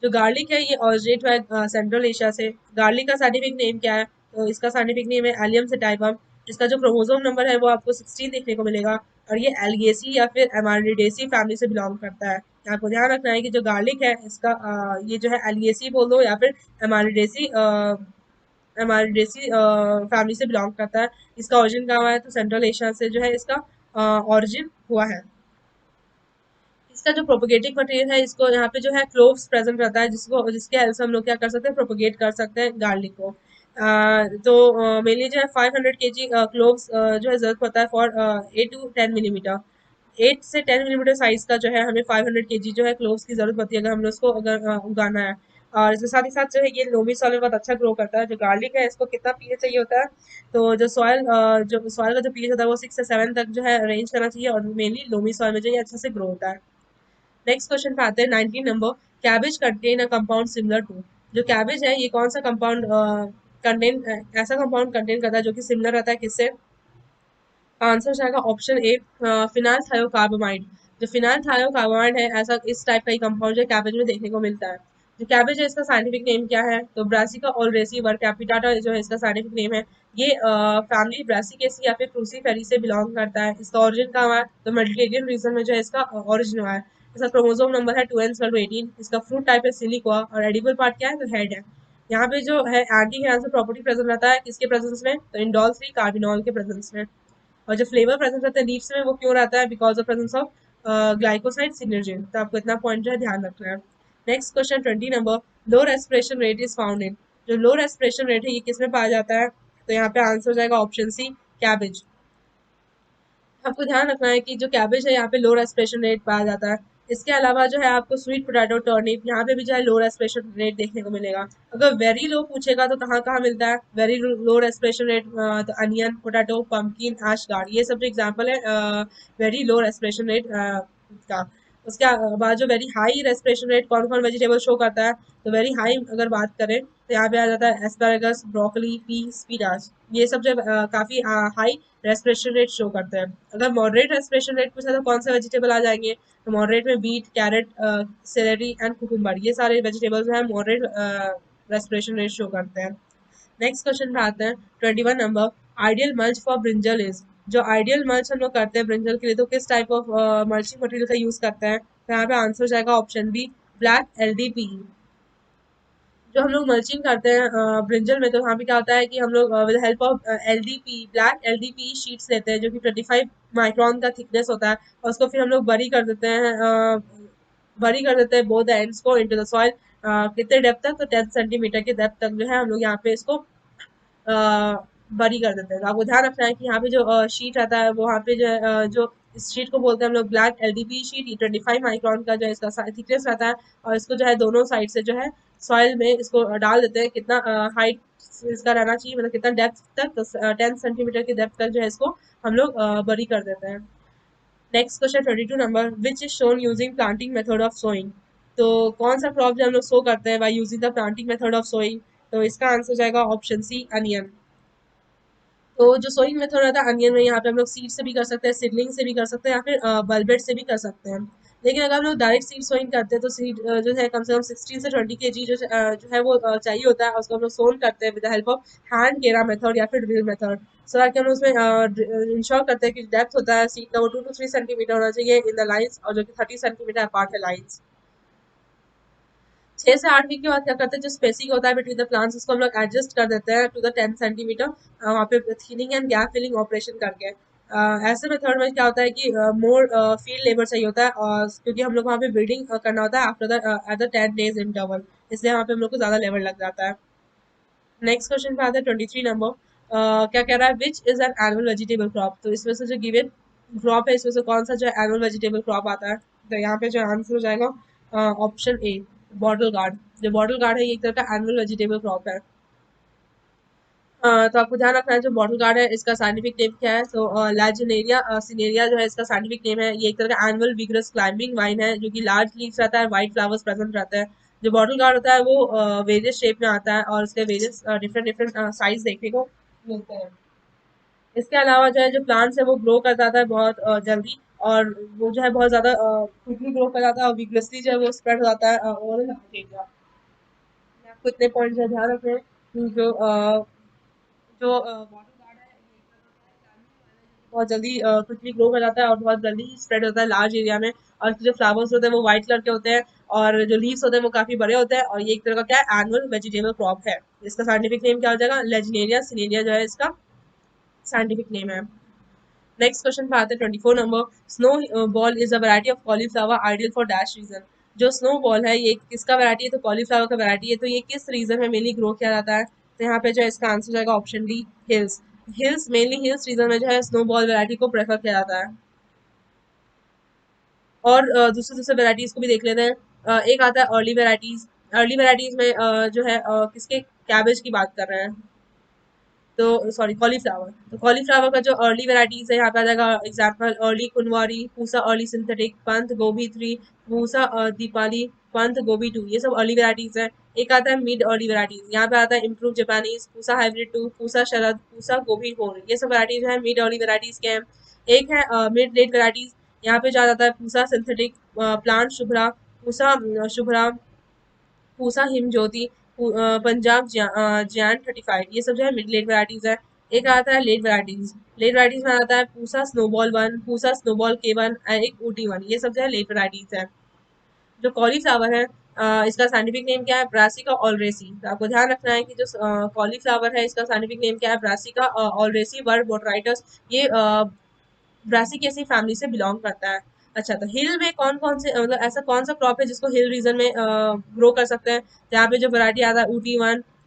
जो गार्लिक है ये ऑरिजिनेट हुआ है सेंट्रल एशिया से। गार्लिक का साइंटिफिक नेम क्या है? तो इसका साइंटिफिक नेम है एलियम सेटाइवम। इसका जो क्रोमोसोम नंबर है वो आपको 16 देखने को मिलेगा, और ये एलियेसी या फिर एमारिडेसी फैमिली से बिलोंग करता है। आपको ध्यान रखना है कि जो गार्लिक है इसका ये जो है एलियेसी बोल दो या फिर एमारिडेसी एमारिडेसी फैमिली से बिलोंग करता है। इसका ओरिजिन कहाँ हुआ है? तो सेंट्रल एशिया से जो है इसका ओरिजिन हुआ है। इसका जो प्रोपोगेटिंग मटेरियल है इसको यहाँ पे जो है क्लोव्स प्रेजेंट रहता है, जिसको जिसके हेल्प से हम लोग क्या कर सकते हैं प्रोपोगेट कर सकते हैं गार्लिक को। तो मेनली जो है 500 kg क्लोव्स जो है जरूरत पड़ता है फॉर 8 to 10 मिलीमीटर। 8 से 10 मिलीमीटर साइज का जो है हमें 500 kg जो है क्लोव्स की जरूरत पड़ती है अगर हमने उसको अगर उगाना है। और इसके साथ ही साथ जो है ये लोमी सॉइल में बहुत अच्छा ग्रो करता है। जो गार्लिक है इसको कितना पीएच चाहिए होता है? तो जो सॉइल का जो पीएच होता है वो 6 से 7 तक जो है रेंज करना चाहिए, और मेनली लोमी सॉइल में जो है अच्छे से ग्रो होता है। नेक्स्ट क्वेश्चन पे आते हैं 19 number. Cabbage contain a compound similar to, जो कैबेज है ये कौन सा कंपाउंड कंटेन ऐसा कंपाउंड कंटेन करता है जो कि सिमिलर रहता है किससे? आंसर जाएगा ऑप्शन ए, फिनाइल थायोकार्बोमाइड। जो फिनाइल थायोकार्बोमाइड है ऐसा इस टाइप का ही कंपाउंड जो कैबेज में देखने को मिलता है। जो कैबेज है इसका साइंटिफिक नेम क्या है? तो ब्रासिका ओलरेसी वर्कैपिटाटा जो है इसका साइंटिफिक नेम है। ये फैमिली ब्रासिकेसी या फिर क्रूसीफेरी से बिलोंग करता है। इसका ओरिजिन कहाँ हुआ है? तो मेडिटेरियन रीजन में जो है इसका ओरिजिन हुआ है। इसका क्रोमोसोम नंबर है 2n1218। इसका फ्रूट टाइप है सिलिकोआ, और एडिबल पार्ट क्या है? तो हेड है। यहाँ पे जो है एंटी कैंसर प्रॉपर्टी प्रेजेंट रहता है किसके प्रेजेंस में? तो इंडोल 3 कार्बिनॉल के प्रेजेंस में। और जो फ्लेवर प्रेजेंट रहता है लीव्स में वो क्यों रहता है? Because of presence of glycoside synergin. तो आपको इतना पॉइंट जो है ध्यान रखना है। Next question 20 number. Low respiration rate is found in, जो लो रेस्पिरेशन रेट है ये किसमें पाया जाता है? तो यहाँ पे आंसर हो जाएगा ऑप्शन सी, कैबेज। आपको ध्यान रखना है कि जो कैबेज है यहाँ पे लो रेस्पिरेशन रेट पाया जाता है। इसके अलावा जो है आपको स्वीट पोटैटो टर्निप यहाँ पे भी जो है लो रेस्पिरेशन रेट देखने को मिलेगा। अगर वेरी लो पूछेगा तो कहाँ कहाँ मिलता है वेरी लो रेस्पिरेशन रेट? तो अनियन, पोटैटो, पंपकिन, एश गार्ड, ये सब जो एग्जाम्पल है वेरी लो रेस्पिरेशन रेट का। उसके बाद जो वेरी हाई रेस्पिरेशन रेट कौन कौन वेजिटेबल शो करता है? तो वेरी हाई अगर बात करें तो यहाँ पे आ जाता है एस्पैरागस, ब्रोकली, पी, स्पिनाच। ये सब जो काफी हाई रेस्पिरेशन रेट शो करते हैं। अगर मॉडरेट रेस्पिरेशन रेट पूछा तो कौन से वेजिटेबल आ जाएंगे? तो मॉडरेट में beet, carrot, celery and cucumber, ये सारे वेजिटेबल्स जो है मॉडरेट रेस्पिरेशन रेट शो करते हैं। नेक्स्ट क्वेश्चन पे आते हैं 21 number. Ideal mulch for brinjal is, जो आइडियल मल्च हम लोग करते हैं ब्रिंजल के लिए तो किस टाइप ऑफ मल्चिंग मटेरियल का यूज करते हैं? तो यहाँ पे आंसर हो जाएगा ऑप्शन बी, ब्लैक एलडीपी। जो हम लोग मल्चिंग करते हैं ब्रिंजल में तो वहाँ पे क्या होता है कि हम लोग with help of LDP black LDP sheets लेते हैं जो कि 25 माइक्रोन का थिकनेस होता है, और उसको फिर हम लोग बरी कर देते हैं बोथ एंड्स को इनटू द सॉइल। कितने डेप्थ तक? तो 10 सेंटीमीटर के डेप्थ तक जो है हम लोग यहाँ पे इसको बरी कर देते हैं। तो आपको ध्यान रखना है कि यहाँ पे जो शीट रहता है वो वहाँ पे जो है जो इस शीट को बोलते हैं हम लोग ब्लैक एलडीपी शीट, 25 माइक्रोन का जो है इसका थिकनेस रहता है, और इसको जो है दोनों साइड से जो है सॉइल में इसको डाल देते हैं। कितना हाइट इसका रहना चाहिए, मतलब कितना डेप्थ तक, 10 सेंटीमीटर की डेप्थ तक जो है इसको हम लोग बरी कर देते हैं। Next question 22 number, which is sown using planting method of sowing. तो कौन सा क्रॉप जो हम लोग सो करते हैं by using the planting method of sowing, तो इसका आंसर हो जाएगा ऑप्शन सी, अनियन। तो जो सोइंग मेथड रहता है अनियन में, यहाँ पे हम लोग सीड से भी कर सकते हैं, सीडलिंग से भी कर सकते हैं, या फिर बल्बेट से भी कर सकते हैं। लेकिन अगर हम लोग डायरेक्ट सीड सोइंग करते हैं तो सीड जो है कम से कम 16 से 20 kg जो है वो चाहिए होता है, और उसको हम लोग सोन करते हैं with the help of hand गेरा मेथड या फिर ड्रिल मेथड। सो ताकि हम लोग उसमें इंश्योर करते हैं कि डेप्थ होता है सीड का वो 2 to 3 सेंटीमीटर होना चाहिए इन द लाइन्स, और जो कि 30 सेंटीमीटर अपार्ट है लाइन्स। 6 से 8 वीक के बाद क्या करते हैं, जो स्पेसिंग होता है बिटवीन द प्लांट्स उसको हम लोग एडजस्ट कर देते हैं टू द 10 सेंटीमीटर, वहाँ पे thinning and gap filling operation करके। ऐसे मेथड में क्या होता है कि मोर फील्ड लेबर चाहिए होता है, और क्योंकि हम लोग वहाँ पे बिल्डिंग करना होता है after the at the 10 days interval, इसलिए वहाँ पे हम लोग को ज़्यादा लेबर लग जाता है। नेक्स्ट क्वेश्चन पे आता है 23 नंबर, क्या कह रहा है, which is an annual vegetable crop. तो इसमें से जो गिवन क्रॉप है इसमें से कौन सा जो एनुअल वेजिटेबल क्रॉप आता है, तो यहाँ पे जो आंसर हो जाएगा ऑप्शन ए, बॉटल गार्ड। जो बॉटल गार्ड है ये एक तरह का एनुअल वेजिटेबल क्रॉप है। तो आपको ध्यान रखना है जो बॉटल गार्ड है इसका साइंटिफिक नेम क्या है। तो लैजिनेरिया सिनेरिया जो है इसका साइंटिफिक नेम है। ये एक तरह का एनुअल विग्रस क्लाइंबिंग वाइन है जो कि लार्ज लीव्स रहता है, व्हाइट फ्लावर्स प्रेजेंट रहता है। जो बॉटल गार्ड होता है वो वेरियस शेप में आता है, और उसके वेरियस डिफरेंट डिफरेंट साइज देखने को मिलते हैं। इसके अलावा जो है जो प्लांट्स है वो ग्रो कर जाता है बहुत जल्दी, और वो जो है बहुत ज़्यादा क्विकली ग्रो कर जाता है, और विग्रसली जो है वो स्प्रेड हो जाता है ओवरऑल एरिया। आपको इतने पॉइंट्स का ध्यान रखना है कि जो वाटर गार्ड है ये एक तरह का क्लाइंबिंग वाला है, जो कि बहुत जल्दी क्विकली ग्रो कर जाता है और बहुत जल्दी स्प्रेड होता है लार्ज एरिया में, और इसके जो फ्लावर्स होते हैं वो व्हाइट कलर के होते हैं, और जो लीव्स होते हैं वो काफी बड़े होते हैं, और ये एक तरह का क्या है, एनुअल वेजिटेबल क्रॉप है। इसका साइंटिफिक नेम क्या हो जाएगा, लेजिनेरिया सिनेरिया जो है इसका साइंटिफिक नेम है। नेक्स्ट क्वेश्चन पे आते हैं 24 number, snow ball is a variety of cauliflower ideal for dash region. जो स्नो बॉल है ये किसका वैरायटी है, तो कॉलीफ्लावर का वैरायटी है। तो ये किस रीजन में मेनली ग्रो किया जाता है, तो यहाँ पे जो है इसका आंसर जाएगा option D, hills. Hills mainly hills region में जो है स्नो बॉल वैरायटी को प्रेफर किया जाता है। और दूसरे दूसरे वेराइटीज को भी देख लेते हैं। एक आता है अर्ली वेराइटीज। अर्ली वेराइटीज में जो है किसके कैबेज की बात कर रहे हैं, तो सॉरी कॉलीफ्लावर। तो कॉलीफ्लावर का जो अर्ली वेराइटीज है यहाँ पे आ जाएगा example, early Kunwari, Pusa early synthetic, Pant Gobhi 3, Pusa Deepali, पंथ गोभी 2, ये सब अर्ली वेराइटीज है। एक आता है मिड अर्ली वेराइटीज, यहाँ पे आता है improve Japanese, Pusa hybrid 2, Pusa Sharad, Pusa Gobhi 4, ये सब वेराइटीज है मिड अर्ली वेराइटीज के हैं। एक है मिड लेट वेराइटीज, यहाँ पे जो आ जाता है Pusa synthetic, plant Shubhra, Pusa Shubhra, Pusa Him Jyoti, Punjab giant 35, ये सब जो है मिड लेट वैरायटीज है। एक आता है लेट वैरायटीज। लेट वैरायटीज में आता है Pusa snowball 1, Pusa snowball K1, एक ऊटी 1, ये सब जो है लेट वैरायटीज है। जो कॉलीफ्लावर है इसका साइंटिफिक नेम क्या है, ब्रासिका ऑलरेसी। तो आपको ध्यान रखना है कि जो कॉलीफ्लावर है इसका साइंटिफिक नेम क्या है, ब्रासिका ऑलरेसी वर्ड बोटराइटस। ये ब्रासिकेसी फैमिली से बिलोंग करता है। अच्छा, तो हिल में कौन कौन से मतलब ऐसा कौन सा क्रॉप है जिसको हिल रीजन में ग्रो कर सकते हैं, जहाँ पे जो वैरायटी आता है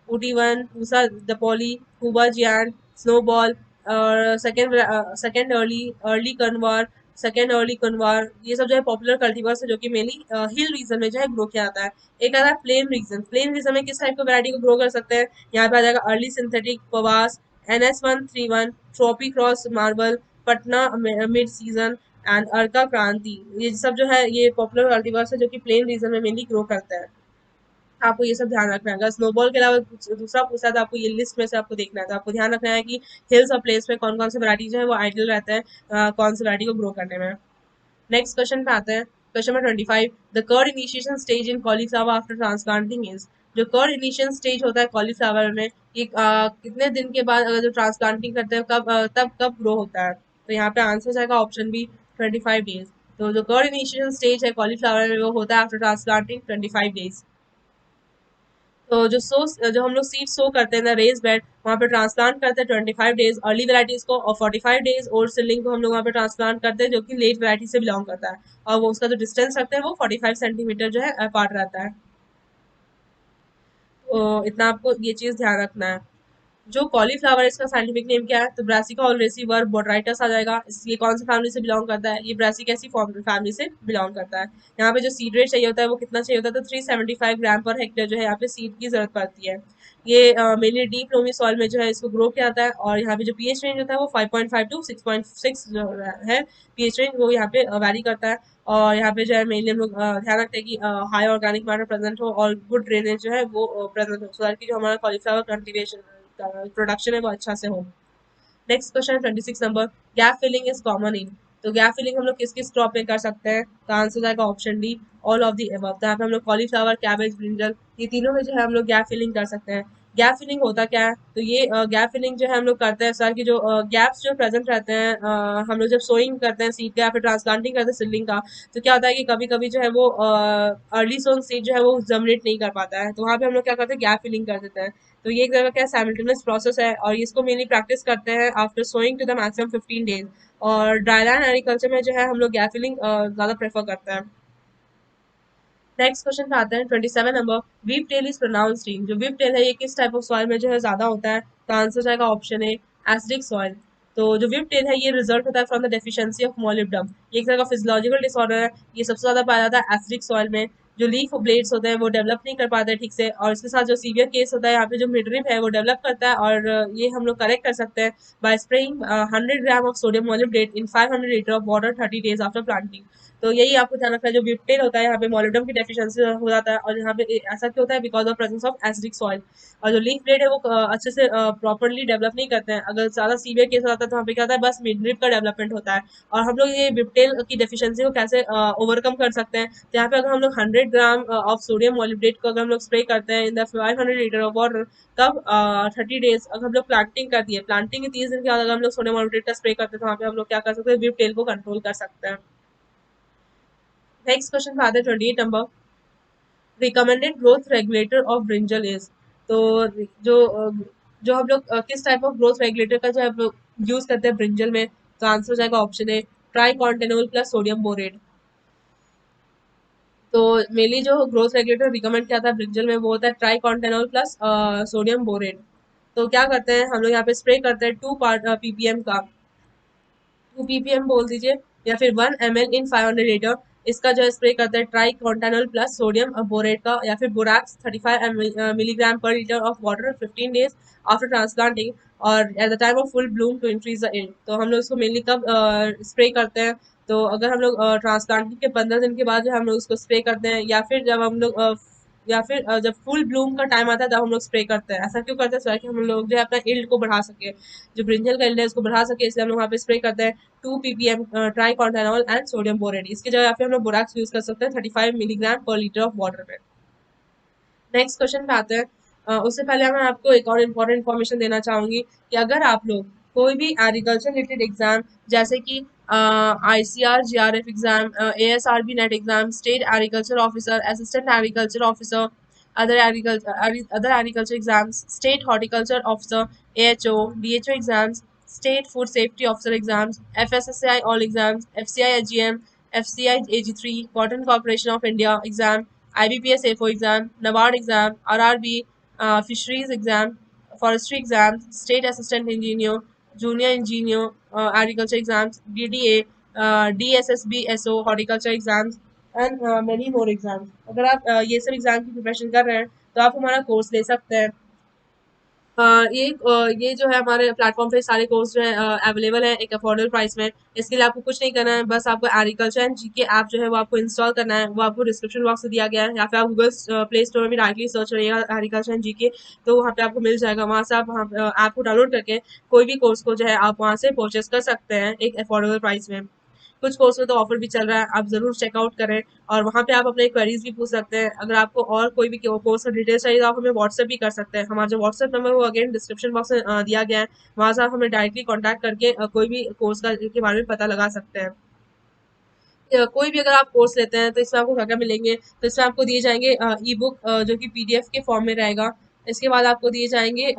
ऊटी वन, पूसा दपोली, कुबा जियान, स्नोबॉल, और second early, early Kanwar, second early Kanwar, ये सब जो है पॉपुलर कल्टीवर्स है जो कि मेनली हिल रीजन में जो है ग्रो किया जाता है। एक आता है प्लेन रीजन। प्लेन रीजन में किस टाइप की वैरायटी को ग्रो कर सकते हैं, यहाँ पे आ जाएगा अर्ली सिंथेटिक, पवास, NS131, ट्रॉपी cross marble, Patna mid season, and Arka Kranti, ये सब जो है ये पॉपुलर कल्टीवर्स है जो कि प्लेन रीजन में मेनली ग्रो करते हैं। आपको ये सब ध्यान रखना है। अगर स्नोबॉल के अलावा दूसरा पूछा है तो आपको ये लिस्ट में से आपको देखना है, तो आपको ध्यान रखना है कि हिल्स और प्लेस में कौन कौन से वैरायटी जो है वो आइडियल रहते हैं कौन सी वैरायटी को ग्रो करने में। नेक्स्ट क्वेश्चन पे आते हैं, question number 25, the curd initiation stage in cauliflower after transplanting is. जो कर्ड इनिशिएशन स्टेज होता है कॉलीफ्लावर में, ये कितने दिन के बाद अगर जो ट्रांसप्लांटिंग करते हैं तब कब ग्रो होता है, तो यहाँ पे आंसर जाएगा ऑप्शन बी, 25 डेज। तो जो कर्ड इनिशिएशन स्टेज है कॉलीफ्लावर में वो होता है आफ्टर ट्रांसप्लांटिंग 25 डेज। तो जो हम लोग सीड सो करते हैं ना रेज बेड, वहाँ पे ट्रांसप्लांट करते हैं 25 डेज अर्ली वेराइटीज को, और 45 डेज और सिलिंग को हम लोग वहाँ पे ट्रांसप्लांट करते हैं जो कि लेट वेराइटी से बिलोंग करता है, और वो उसका जो डिस्टेंस रखते हैं वो 45 सेंटीमीटर जो है अपार्ट रहता है। तो इतना आपको ये चीज़ ध्यान रखना है। जो कॉलीफ्लावर इसका साइंटिफिक नेम क्या है, तो ब्रासिका ओलेसी वर्ब बोट्राइटस आ जाएगा। ये कौन सी फैमिली से बिलोंग करता है, ये ब्रासिकेसी फैमिली से बिलोंग करता है। यहाँ पे जो सीड रेट चाहिए होता है वो कितना चाहिए होता है, तो 375 ग्राम पर हेक्टेयर जो है यहाँ पे सीड की जरूरत पड़ती है। ये मेनली डीप लोमी सॉइल में जो है इसको ग्रो किया जाता है, और यहाँ पे जो पीएच रेंज होता है वो 5.5 टू 6.6 जो है पीएच रेंज, वो यहाँ पे वैरी करता है। और यहाँ पे जो है मेनली हम लोग ध्यान रखते हैं कि हाई ऑर्गेनिक मैटर प्रेजेंट हो और गुड ड्रेनेज जो है वो प्रेजेंट हो, सो दैट कि जो हमारा कॉलीफ्लावर कल्टीवेशन प्रोडक्शन है वो अच्छा से हो। Next question 26 number, gap filling is common in. तो गैप फिलिंग हम लोग किस किस क्रॉप में कर सकते हैं, तो आंसर हो जाएगा option D, all of the above. तो यहाँ पे हम लोग कॉलीफ्लावर, कैबेज, ब्रिंजल, ये तीनों में जो है हम लोग गैप फिलिंग कर सकते हैं। गैप फिलिंग होता क्या है, तो ये गैप फिलिंग जो है हम लोग करते हैं सर, की जो गैप्स जो प्रेजेंट रहते हैं, हम लोग जब सोइंग करते हैं सीड का या फिर ट्रांसप्लांटिंग करते हैं सीडलिंग का, तो क्या होता है कि कभी कभी जो है वो अर्ली सोन सीड जो है वो जर्मिनेट नहीं कर पाता है, तो वहाँ पे हम लोग क्या करते हैं, गैप फिलिंग कर देते हैं। तो ये एक तरह का क्या साइमल्टेनियस प्रोसेस है, और इसको मेनली प्रैक्टिस करते हैं after sowing to the maximum 15 days. और ड्राईलैंड एग्रीकल्चर में जो है हम लोग गैप फिलिंग ज़्यादा प्रेफर करते हैं। नेक्स्ट क्वेश्चन पे आते हैं 27 number, whip tail is pronounce team. जो वीप टेल है ये किस टाइप ऑफ सॉइल में जो है ज्यादा होता है, तो आंसर जाएगा ऑप्शन ए, एसिडिक सॉइल। तो जो वीप टेल है ये रिजल्ट होता है फ्रॉम द डेफिशिएंसी ऑफ मोलिब्डम। ये एक तरह का फिजियोलॉजिकल डिसऑर्डर है, ये सबसे ज्यादा पाया जाता है एसिडिक सॉइल में। जो लीफ ब्लेड्स होते हैं वो डेवलप नहीं कर पाते ठीक से, और इसके साथ जो सीवियर केस होता है यहाँ पे जो मिडरिप है वो डेवलप करता है, और ये हम लोग करेक्ट कर सकते हैं bye spraying 100 gram of sodium molybdate in 500 litre of water 30 days after planting. तो यही आपको ध्यान रखना है, जो विप्टेल होता है यहाँ पे मोलिब्डेनम की डेफिशिएंसी हो जाता है, और यहाँ पे ऐसा क्यों होता है, because of presence of acidic soil. और जो लीफ ब्लेड है वो अच्छे से प्रॉपरली डेवलप नहीं करते हैं, अगर ज्यादा सीवियर केस होता है तो वहाँ पे क्या होता है, बस मिडरिप का डेवलपमेंट होता है। और हम लोग ये विप्टेल की डेफिशिएंसी को कैसे ओवरकम कर सकते हैं, तो यहाँ पे अगर हम लोग 100 ग्राम ऑफ सोडियम मोलिब्डेट को अगर हम लोग स्प्रे करते हैं in the 500 litre of water, तब 30 डेज अगर हम लोग प्लांटिंग कर दिए, प्लांटिंग के 30 दिन के बाद अगर हम लोग सोडियम मोलिब्डेट का स्प्रे करते हैं, तो वहाँ पे हम लोग क्या कर सकते हैं, विप्टेल को कंट्रोल कर सकते हैं। नेक्स्ट क्वेश्चन पे आते हैं 28 number, recommended growth regulator of brinjal is. तो जो जो हम लोग किस टाइप ऑफ ग्रोथ रेगुलेटर का जो है यूज करते हैं ब्रिंजल में, तो आंसर हो जाएगा option A, triacontanol plus sodium borate. तो मेनली जो ग्रोथ रेगुलेटर रिकमेंड किया था ब्रिंजल में वो होता है ट्राइकॉन्टेनोल प्लस सोडियम बोरेट। तो क्या करते हैं हम लोग यहाँ पे स्प्रे करते हैं 2 पार्ट पीपीएम का, 2 ppm बोल दीजिए, या फिर 1 ml इन 500 लीटर। इसका जो है स्प्रे करते हैं triacontanol plus sodium borate का, या फिर borax 35 milligram per litre of water 15 days after transplanting, और at the time of full bloom to increase the yield। तो हम लोग इसको मेनली कब स्प्रे करते हैं, तो अगर हम लोग ट्रांसप्लांटिंग के 15 दिन के बाद जो हम लोग इसको स्प्रे करते हैं, या फिर जब हम लोग या फिर जब फुल ब्लूम का टाइम आता है तब हम लोग स्प्रे करते हैं। ऐसा क्यों करते हैं, ताकि हम लोग जो है अपना yield को बढ़ा सके, जो ब्रिंजल का yield है उसको बढ़ा सके, इसलिए हम लोग वहाँ पे स्प्रे करते हैं 2 ppm ट्राइकॉन्टानोल एंड सोडियम बोरेट। इसकी जगह फिर हम लोग बोराक्स यूज कर सकते हैं 35 milligram per litre of water में। नेक्स्ट क्वेश्चन पे आते हैं। उससे पहले मैं आपको एक और इम्पोर्टेंट इन्फॉर्मेशन देना चाहूंगी कि अगर आप लोग कोई भी एग्रीकल्चर रिलेटेड एग्जाम, जैसे कि ICR GRF exam, ASRB net exam, state agriculture officer, assistant agriculture officer, other agriculture exams, state horticulture officer, AHO, DHO exams, state food safety officer exams, FSSAI all exams, FCI AGM, FCI AG3, cotton corporation of India exam, IBPS AFO exam, NABARD exam, RRB fisheries exam, forestry exam, state assistant engineer, junior engineer agriculture exams, DDA, DSSB SO horticulture exams, and many more exams. अगर आप ये सब exam की preparation कर रहे हैं तो आप हमारा कोर्स ले सकते हैं। ये जो है हमारे प्लेटफॉर्म पे सारे कोर्स जो है अवेलेबल है एक अफोर्डेबल प्राइस में। इसके लिए आपको कुछ नहीं करना है, बस आपको एग्रीकल्चर एंड जीके ऐप जो है वो आपको इंस्टॉल करना है, वो आपको डिस्क्रिप्शन बॉक्स में दिया गया है, या फिर आप गूगल प्ले स्टोर में भी डायरेक्टली सर्च करिएगा एग्रीकल्चर एंड जीके, तो वहाँ पे आपको मिल जाएगा। वहाँ से आप वहाँ ऐप को डाउनलोड करके कोई भी कोर्स को जो है आप वहाँ से परचेस कर सकते हैं एक अफोर्डेबल प्राइस में। कुछ कोर्स में तो ऑफर भी चल रहा है, आप ज़रूर चेकआउट करें, और वहाँ पे आप अपने क्वेरीज भी पूछ सकते हैं। अगर आपको और कोई भी कोर्स का डिटेल्स चाहिए तो आप हमें व्हाट्सएप भी कर सकते हैं। हमारा जो व्हाट्सएप नंबर है वो अगेन डिस्क्रिप्शन बॉक्स में दिया गया है, वहाँ से आप हमें डायरेक्टली कॉन्टैक्ट करके कोई भी कोर्स का के बारे में पता लगा सकते हैं। कोई भी अगर आप कोर्स लेते हैं तो इसमें आपको क्या क्या मिलेंगे, तो इसमें आपको दिए जाएंगे ई बुक जो कि PDF के फॉर्म में रहेगा, इसके बाद आपको दिए जाएंगे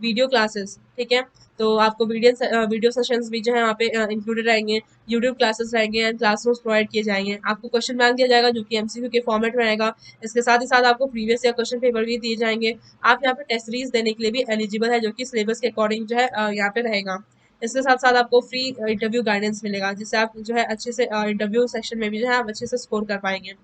वीडियो क्लासेस, ठीक है। तो आपको वीडियो सेशंस भी जो है वहाँ पे इंक्लूडेड रहेंगे, यूट्यूब क्लासेस रहेंगे एंड क्लासरूम्स प्रोवाइड किए जाएंगे। आपको क्वेश्चन बैंक दिया जाएगा जो कि एमसीक्यू के फॉर्मेट में रहेगा। इसके साथ ही साथ आपको प्रीवियस ईयर क्वेश्चन पेपर भी दिए जाएंगे। आप यहाँ पे टेस्ट सीरीज देने के लिए भी एलिजिबल है, जो कि सिलेबस के अकॉर्डिंग जो है यहाँ पे रहेगा। इसके साथ साथ आपको फ्री इंटरव्यू गाइडेंस मिलेगा, जिससे आप जो है अच्छे से इंटरव्यू सेक्शन में भी जो है आप अच्छे से स्कोर कर पाएंगे।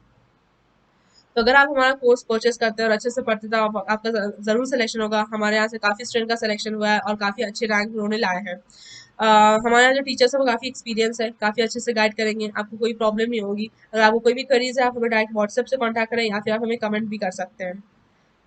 तो अगर आप हमारा कोर्स परचेस करते हैं और अच्छे से पढ़ते हैं तो आपका ज़रूर सिलेक्शन होगा। हमारे यहाँ से काफ़ी स्टूडेंट का सिलेक्शन हुआ है और काफ़ी अच्छे रैंक उन्होंने लाए हैं। हमारे यहाँ जो टीचर्स हैं वो काफ़ी एक्सपीरियंस है, काफ़ी अच्छे से गाइड करेंगे, आपको कोई प्रॉब्लम नहीं होगी। अगर आपको कोई भी क्वेरीज है आप हमें डायरेक्ट व्हाट्सएप से कॉन्टैक्ट करें या फिर आप हमें कमेंट भी कर सकते हैं।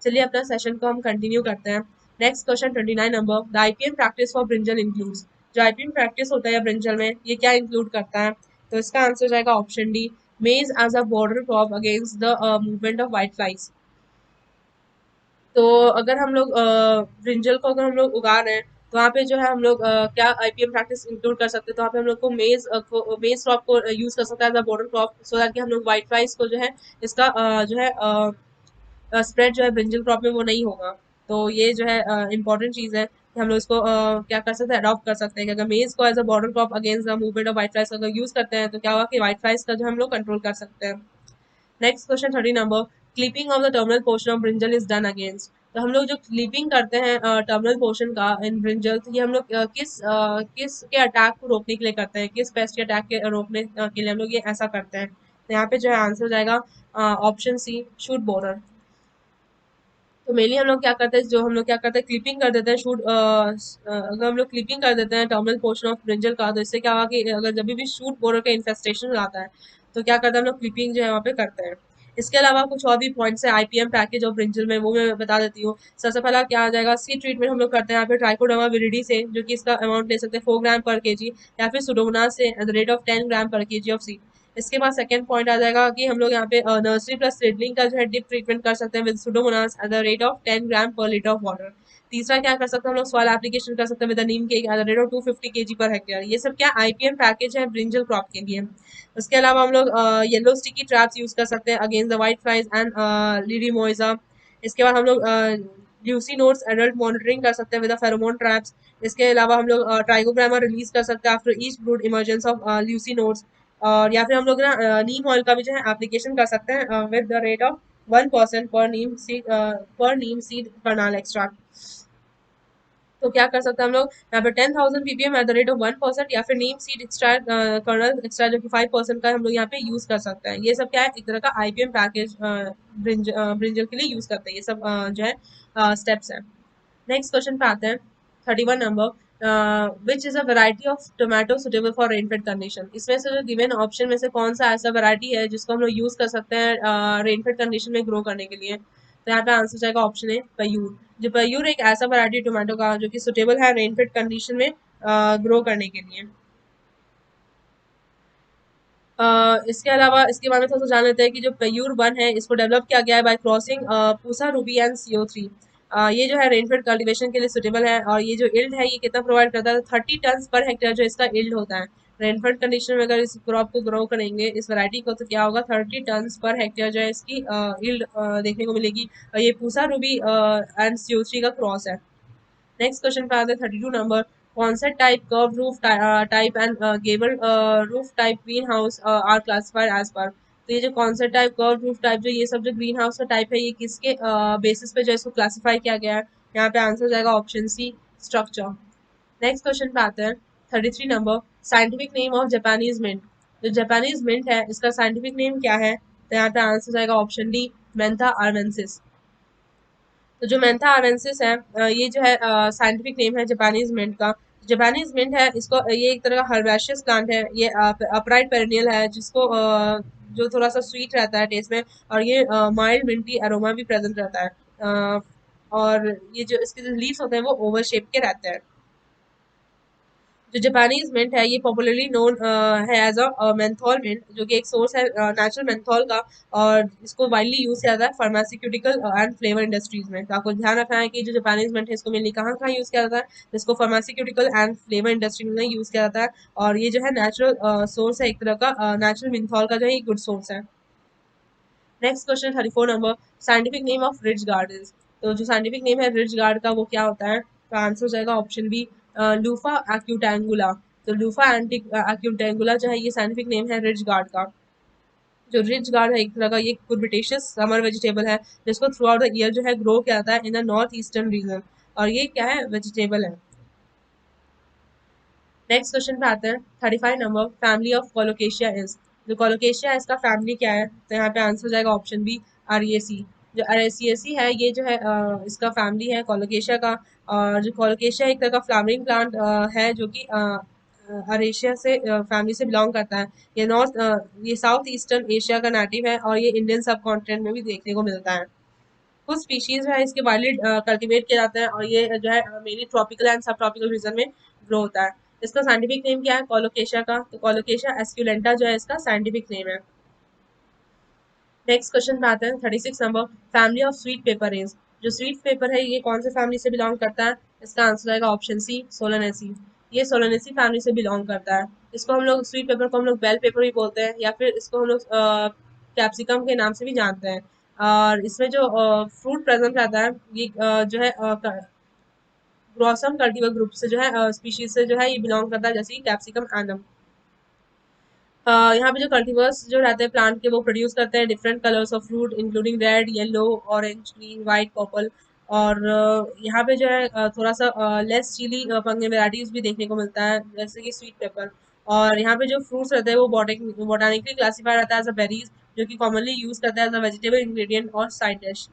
चलिए अपना सेशन को हम कंटिन्यू करते हैं। Next question 29 number, the IPM practice for brinjal includes. जो आईपीएम प्रैक्टिस होता है ब्रिंजल में, ये क्या इंक्लूड करता है? तो इसका आंसर हो जाएगा option D, maize as a border crop against the movement of white flies. तो अगर हम लोग ब्रिंजल को अगर हम लोग उगा रहे हैं तो वहाँ पे जो है हम लोग क्या आईपीएम प्रैक्टिस इंक्लूड कर सकते हैं? तो वहाँ पे हम लोग को मेज क्रॉप को यूज कर सकते हैं as a border crop, so that कि हम लोग व्हाइट फ्लाइज को जो है इसका जो है स्प्रेड जो है ब्रिंजल क्रॉप में वो नहीं होगा। तो ये जो है इंपॉर्टेंट चीज़ है कि हम लोग इसको क्या कर सकते हैं, अडॉप्ट कर सकते हैं कि अगर मेज को as a border crop against the movement of white flies अगर यूज करते हैं तो क्या होगा कि व्हाइट फ्लाइज का जो हम लोग कंट्रोल कर सकते हैं। Next question 30 number, clipping of the terminal portion of brinjal is done against. तो हम लोग जो क्लिपिंग करते हैं टर्मिनल पोर्शन का इन ब्रिंजल, तो ये हम लोग किस के अटैक को रोकने के लिए करते हैं, किस पेस्ट के अटैक के रोकने के लिए हम लोग ये ऐसा करते हैं? तो यहाँ पे जो है आंसर हो जाएगा ऑप्शन सी, शूट बोरर। तो मेनली हम लोग क्या करते हैं, जो हम लोग क्या करते हैं क्लिपिंग कर देते हैं अगर हम लोग क्लिपिंग कर देते हैं टर्मिनल पोर्शन ऑफ ब्रिंजल का, तो इससे क्या होगा कि अगर जब भी शूट बोरर का इन्फेस्टेशन आता है तो क्या करते हैं हम लोग क्लिपिंग जो है वहाँ पे करते हैं। इसके अलावा कुछ और भी पॉइंट्स है आईपीएम पैकेज ऑफ ब्रिंजल में, वो मैं बता देती हूँ। सबसे पहला क्या आ जाएगा, सी ट्रीटमेंट हम लोग करते हैं यहाँ पे ट्राइकोडर्मा विरिडी से, जो कि इसका अमाउंट ले सकते हैं 4 ग्राम पर केजी, या फिर सुडोमोनास से एट द रेट ऑफ 10 ग्राम पर केजी ऑफ सीड। इसके बाद सेकंड पॉइंट आ जाएगा कि हम लोग यहाँ पे नर्सरी प्लस सीडलिंग का जो है डिप ट्रीटमेंट कर सकते हैं with Pseudomonas at the rate of 10 ग्राम पर लीटर ऑफ वाटर। तीसरा क्या कर सकते हैं हम लोग, सॉइल एप्लीकेशन कर सकते हैं with Neem cake at the rate of 250 KG per hectare. ये सब क्या आईपीएम पैकेज है ब्रिंजल क्रॉप के लिए। उसके अलावा हम लोग येलो स्टिकी ट्रैप्स यूज कर सकते हैं against the white flies and लीडीमोइजा। इसके बाद हम लोग ल्यूसी नोट्स एडल्ट मॉनिटरिंग कर सकते हैं विद फेरोमोन ट्रैप्स। इसके अलावा हम लोग ट्राइगोग्रामा रिलीज कर सकते हैं after each brood emergence of Lucy notes. और या फिर हम लोग ना नीम ऑयल का भी जो है एप्लीकेशन कर सकते हैं विद द रेट ऑफ 1% पर नीम सीड कर्नल एक्सट्रैक्ट। तो क्या कर सकते हैं हम लोग यहाँ पे 10,000 ppm at the rate of 1%, या फिर नीम सीड एक्सट्रैक्ट कर्नल एक्सट्रैक्ट जो कि 5% का हम लोग यहाँ पे यूज कर सकते हैं। ये सब क्या है, एक तरह का आईपीएम पैकेज ब्रिंजल के लिए यूज करते हैं। ये सब जो है स्टेप्स है। नेक्स्ट क्वेश्चन पे आते हैं 31 number, which is a variety of tomato suitable for rainfed condition. इसमें से जो गिवन ऑप्शन में से कौन सा ऐसा वैरायटी है जिसको हम लोग यूज कर सकते हैं रेनफेड कंडीशन में ग्रो करने के लिए? तो यहाँ पे आंसर जाएगा ऑप्शन ए, पयूर। जो पयूर एक ऐसा वैरायटी टोमेटो का जो कि सुटेबल है रेनफेड कंडीशन में ग्रो करने के लिए। इसके अलावा इसके बारे में थोड़ा सा जान लेते हैं कि जो पयूर वन है इसको डेवलप किया गया है bye crossing Pusa Ruby and CO3। ये जो है रेनफेड कल्टीवेशन के लिए सुटेबल है, और ये जो इल्ड है ये कितना प्रोवाइड करता है, 30 टन पर हेक्टेयर जो इसका इल्ड होता है। रेनफेड कंडीशन में अगर इस क्रॉप को ग्रो करेंगे इस वैरायटी को, तो क्या होगा 30 टन पर हेक्टेयर जो है इसकी इल्ड देखने को मिलेगी। ये पूसा रूबी एंड CO3 का क्रॉस है। नेक्स्ट क्वेश्चन पे आते हैं 32 नंबर, कौन सा type curve roof type and gable roof type green house are classified as per. तो ये जो कौन सा टाइप कर्व रूफ टाइप जो ये सब जो ग्रीन हाउस का टाइप है ये किसके बेसिस पे जो इसको क्लासिफाई किया गया है? यहाँ पे आंसर हो जाएगा option C, structure. Next question पे आते हैं 33 number, scientific name of Japanese mint. जो जापानीज मिंट है इसका साइंटिफिक नेम क्या है? तो यहाँ पे आंसर जाएगा ऑप्शन डी, मेंथा आर्वेंसिस। तो जो मेंथा आर्वेंसिस है ये जो है साइंटिफिक नेम है जापानीज मिंट का। जापानीज मिंट है इसको ये एक तरह का हर्बेशियस प्लांट है, ये अपराइट पेरिनियल है जिसको जो थोड़ा सा स्वीट रहता है टेस्ट में, और ये माइल्ड मिंटी अरोमा भी प्रेजेंट रहता है। और ये जो इसके जो लीव्स होते हैं वो ओवल शेप के रहते हैं। जो जापानीज मिंट है ये पॉपुलरली नोन है एज अ मेंथोल मिंट, जो कि एक सोर्स है नेचुरल मेंथोल का, और इसको वाइडली यूज किया जाता है फार्मास्यूटिकल एंड फ्लेवर इंडस्ट्रीज में। तो आपको ध्यान रखना है कि जो जापानीज मिंट है इसको मेनली कहाँ कहाँ यूज किया जाता है, इसको फार्मास्यूटिकल एंड फ्लेवर इंडस्ट्री में यूज किया जाता है। और ये जो है नेचुरल सोर्स है, एक तरह का नेचुरल मेंथोल का जो है गुड सोर्स है। Next question 34 number, scientific name of rich garden. तो जो साइंटिफिक नेम है रिज गार्ड का वो क्या होता है? तो आंसर हो जाएगा ऑप्शन बी, लूफा एक्यूटेंगुला। तो लूफा एक्यूटेंगुला जो है ये साइंटिफिक नेम है रिज गार्ड का। जो रिज गार्ड है एक तरह का ये कुर्बिटेशियस समर वेजिटेबल है, जिसको थ्रू आउट द ईयर जो है ग्रो किया जाता है in the north eastern region, और ये क्या है? वेजिटेबल है। नेक्स्ट क्वेश्चन पे आते हैं। 35 number, family of colocasia is. जो कोलोकेशिया है इसका फैमिली क्या है? तो यहाँ पे आंसर हो जाएगा ऑप्शन बी, अरिएसी। जो अरेसिएसी है ये जो है इसका फैमिली है कोलोकेशिया का। और जो कोलोकेशिया एक तरह का फ्लावरिंग प्लांट है जो कि अरेशिया से फैमिली से बिलोंग करता है। ये साउथ ईस्टर्न एशिया का नेटिव है और ये इंडियन सब कॉन्टिनेंट में भी देखने को मिलता है। कुछ स्पीशीज है इसके वाइल्ड कल्टीवेट किया जाता है और ये जो है मेनली ट्रॉपिकल एंड सब ट्रॉपिकल रीजन में ग्रो होता है। इसका साइंटिफिक नेम क्या है कोलोकेशिया का? तो कोलोकेशिया एस्क्यूलेंटा जो है इसका साइंटिफिक नेम है। नेक्स्ट क्वेश्चन पे आते हैं। 36 number, family of sweet pepper is. जो स्वीट पेपर है ये कौन से फैमिली से बिलोंग करता है? इसका आंसर आएगा ऑप्शन सी, सोलनेसी। ये सोलनेसी फैमिली से बिलोंग करता है। इसको हम लोग स्वीट पेपर को हम लोग बेल पेपर भी बोलते हैं या फिर इसको हम लोग कैप्सिकम के नाम से भी जानते हैं। और इसमें जो फ्रूट प्रेजेंट रहता है ये जो है ग्रोसम कल्टीवर ग्रुप से जो है स्पीशीज से जो है ये बिलोंग करता है, जैसे कि कैप्सिकम एनम। यहाँ पे जो कल्टीवर्स जो रहते हैं प्लांट के वो प्रोड्यूस करते हैं different colours of fruit including red, yellow, orange, green, white, purple. और यहाँ पे जो है थोड़ा सा लेस चीली फंगल वेराइटीज भी देखने को मिलता है जैसे कि स्वीट पेपर। और यहाँ पे जो फ्रूट्स रहते हैं वो बोटानिकली क्लासीफाई रहता है एज अ बेरीज, जो कि कॉमनली यूज करता है एज अ वेजिटेबल इंग्रेडिएंट और साइड डिश।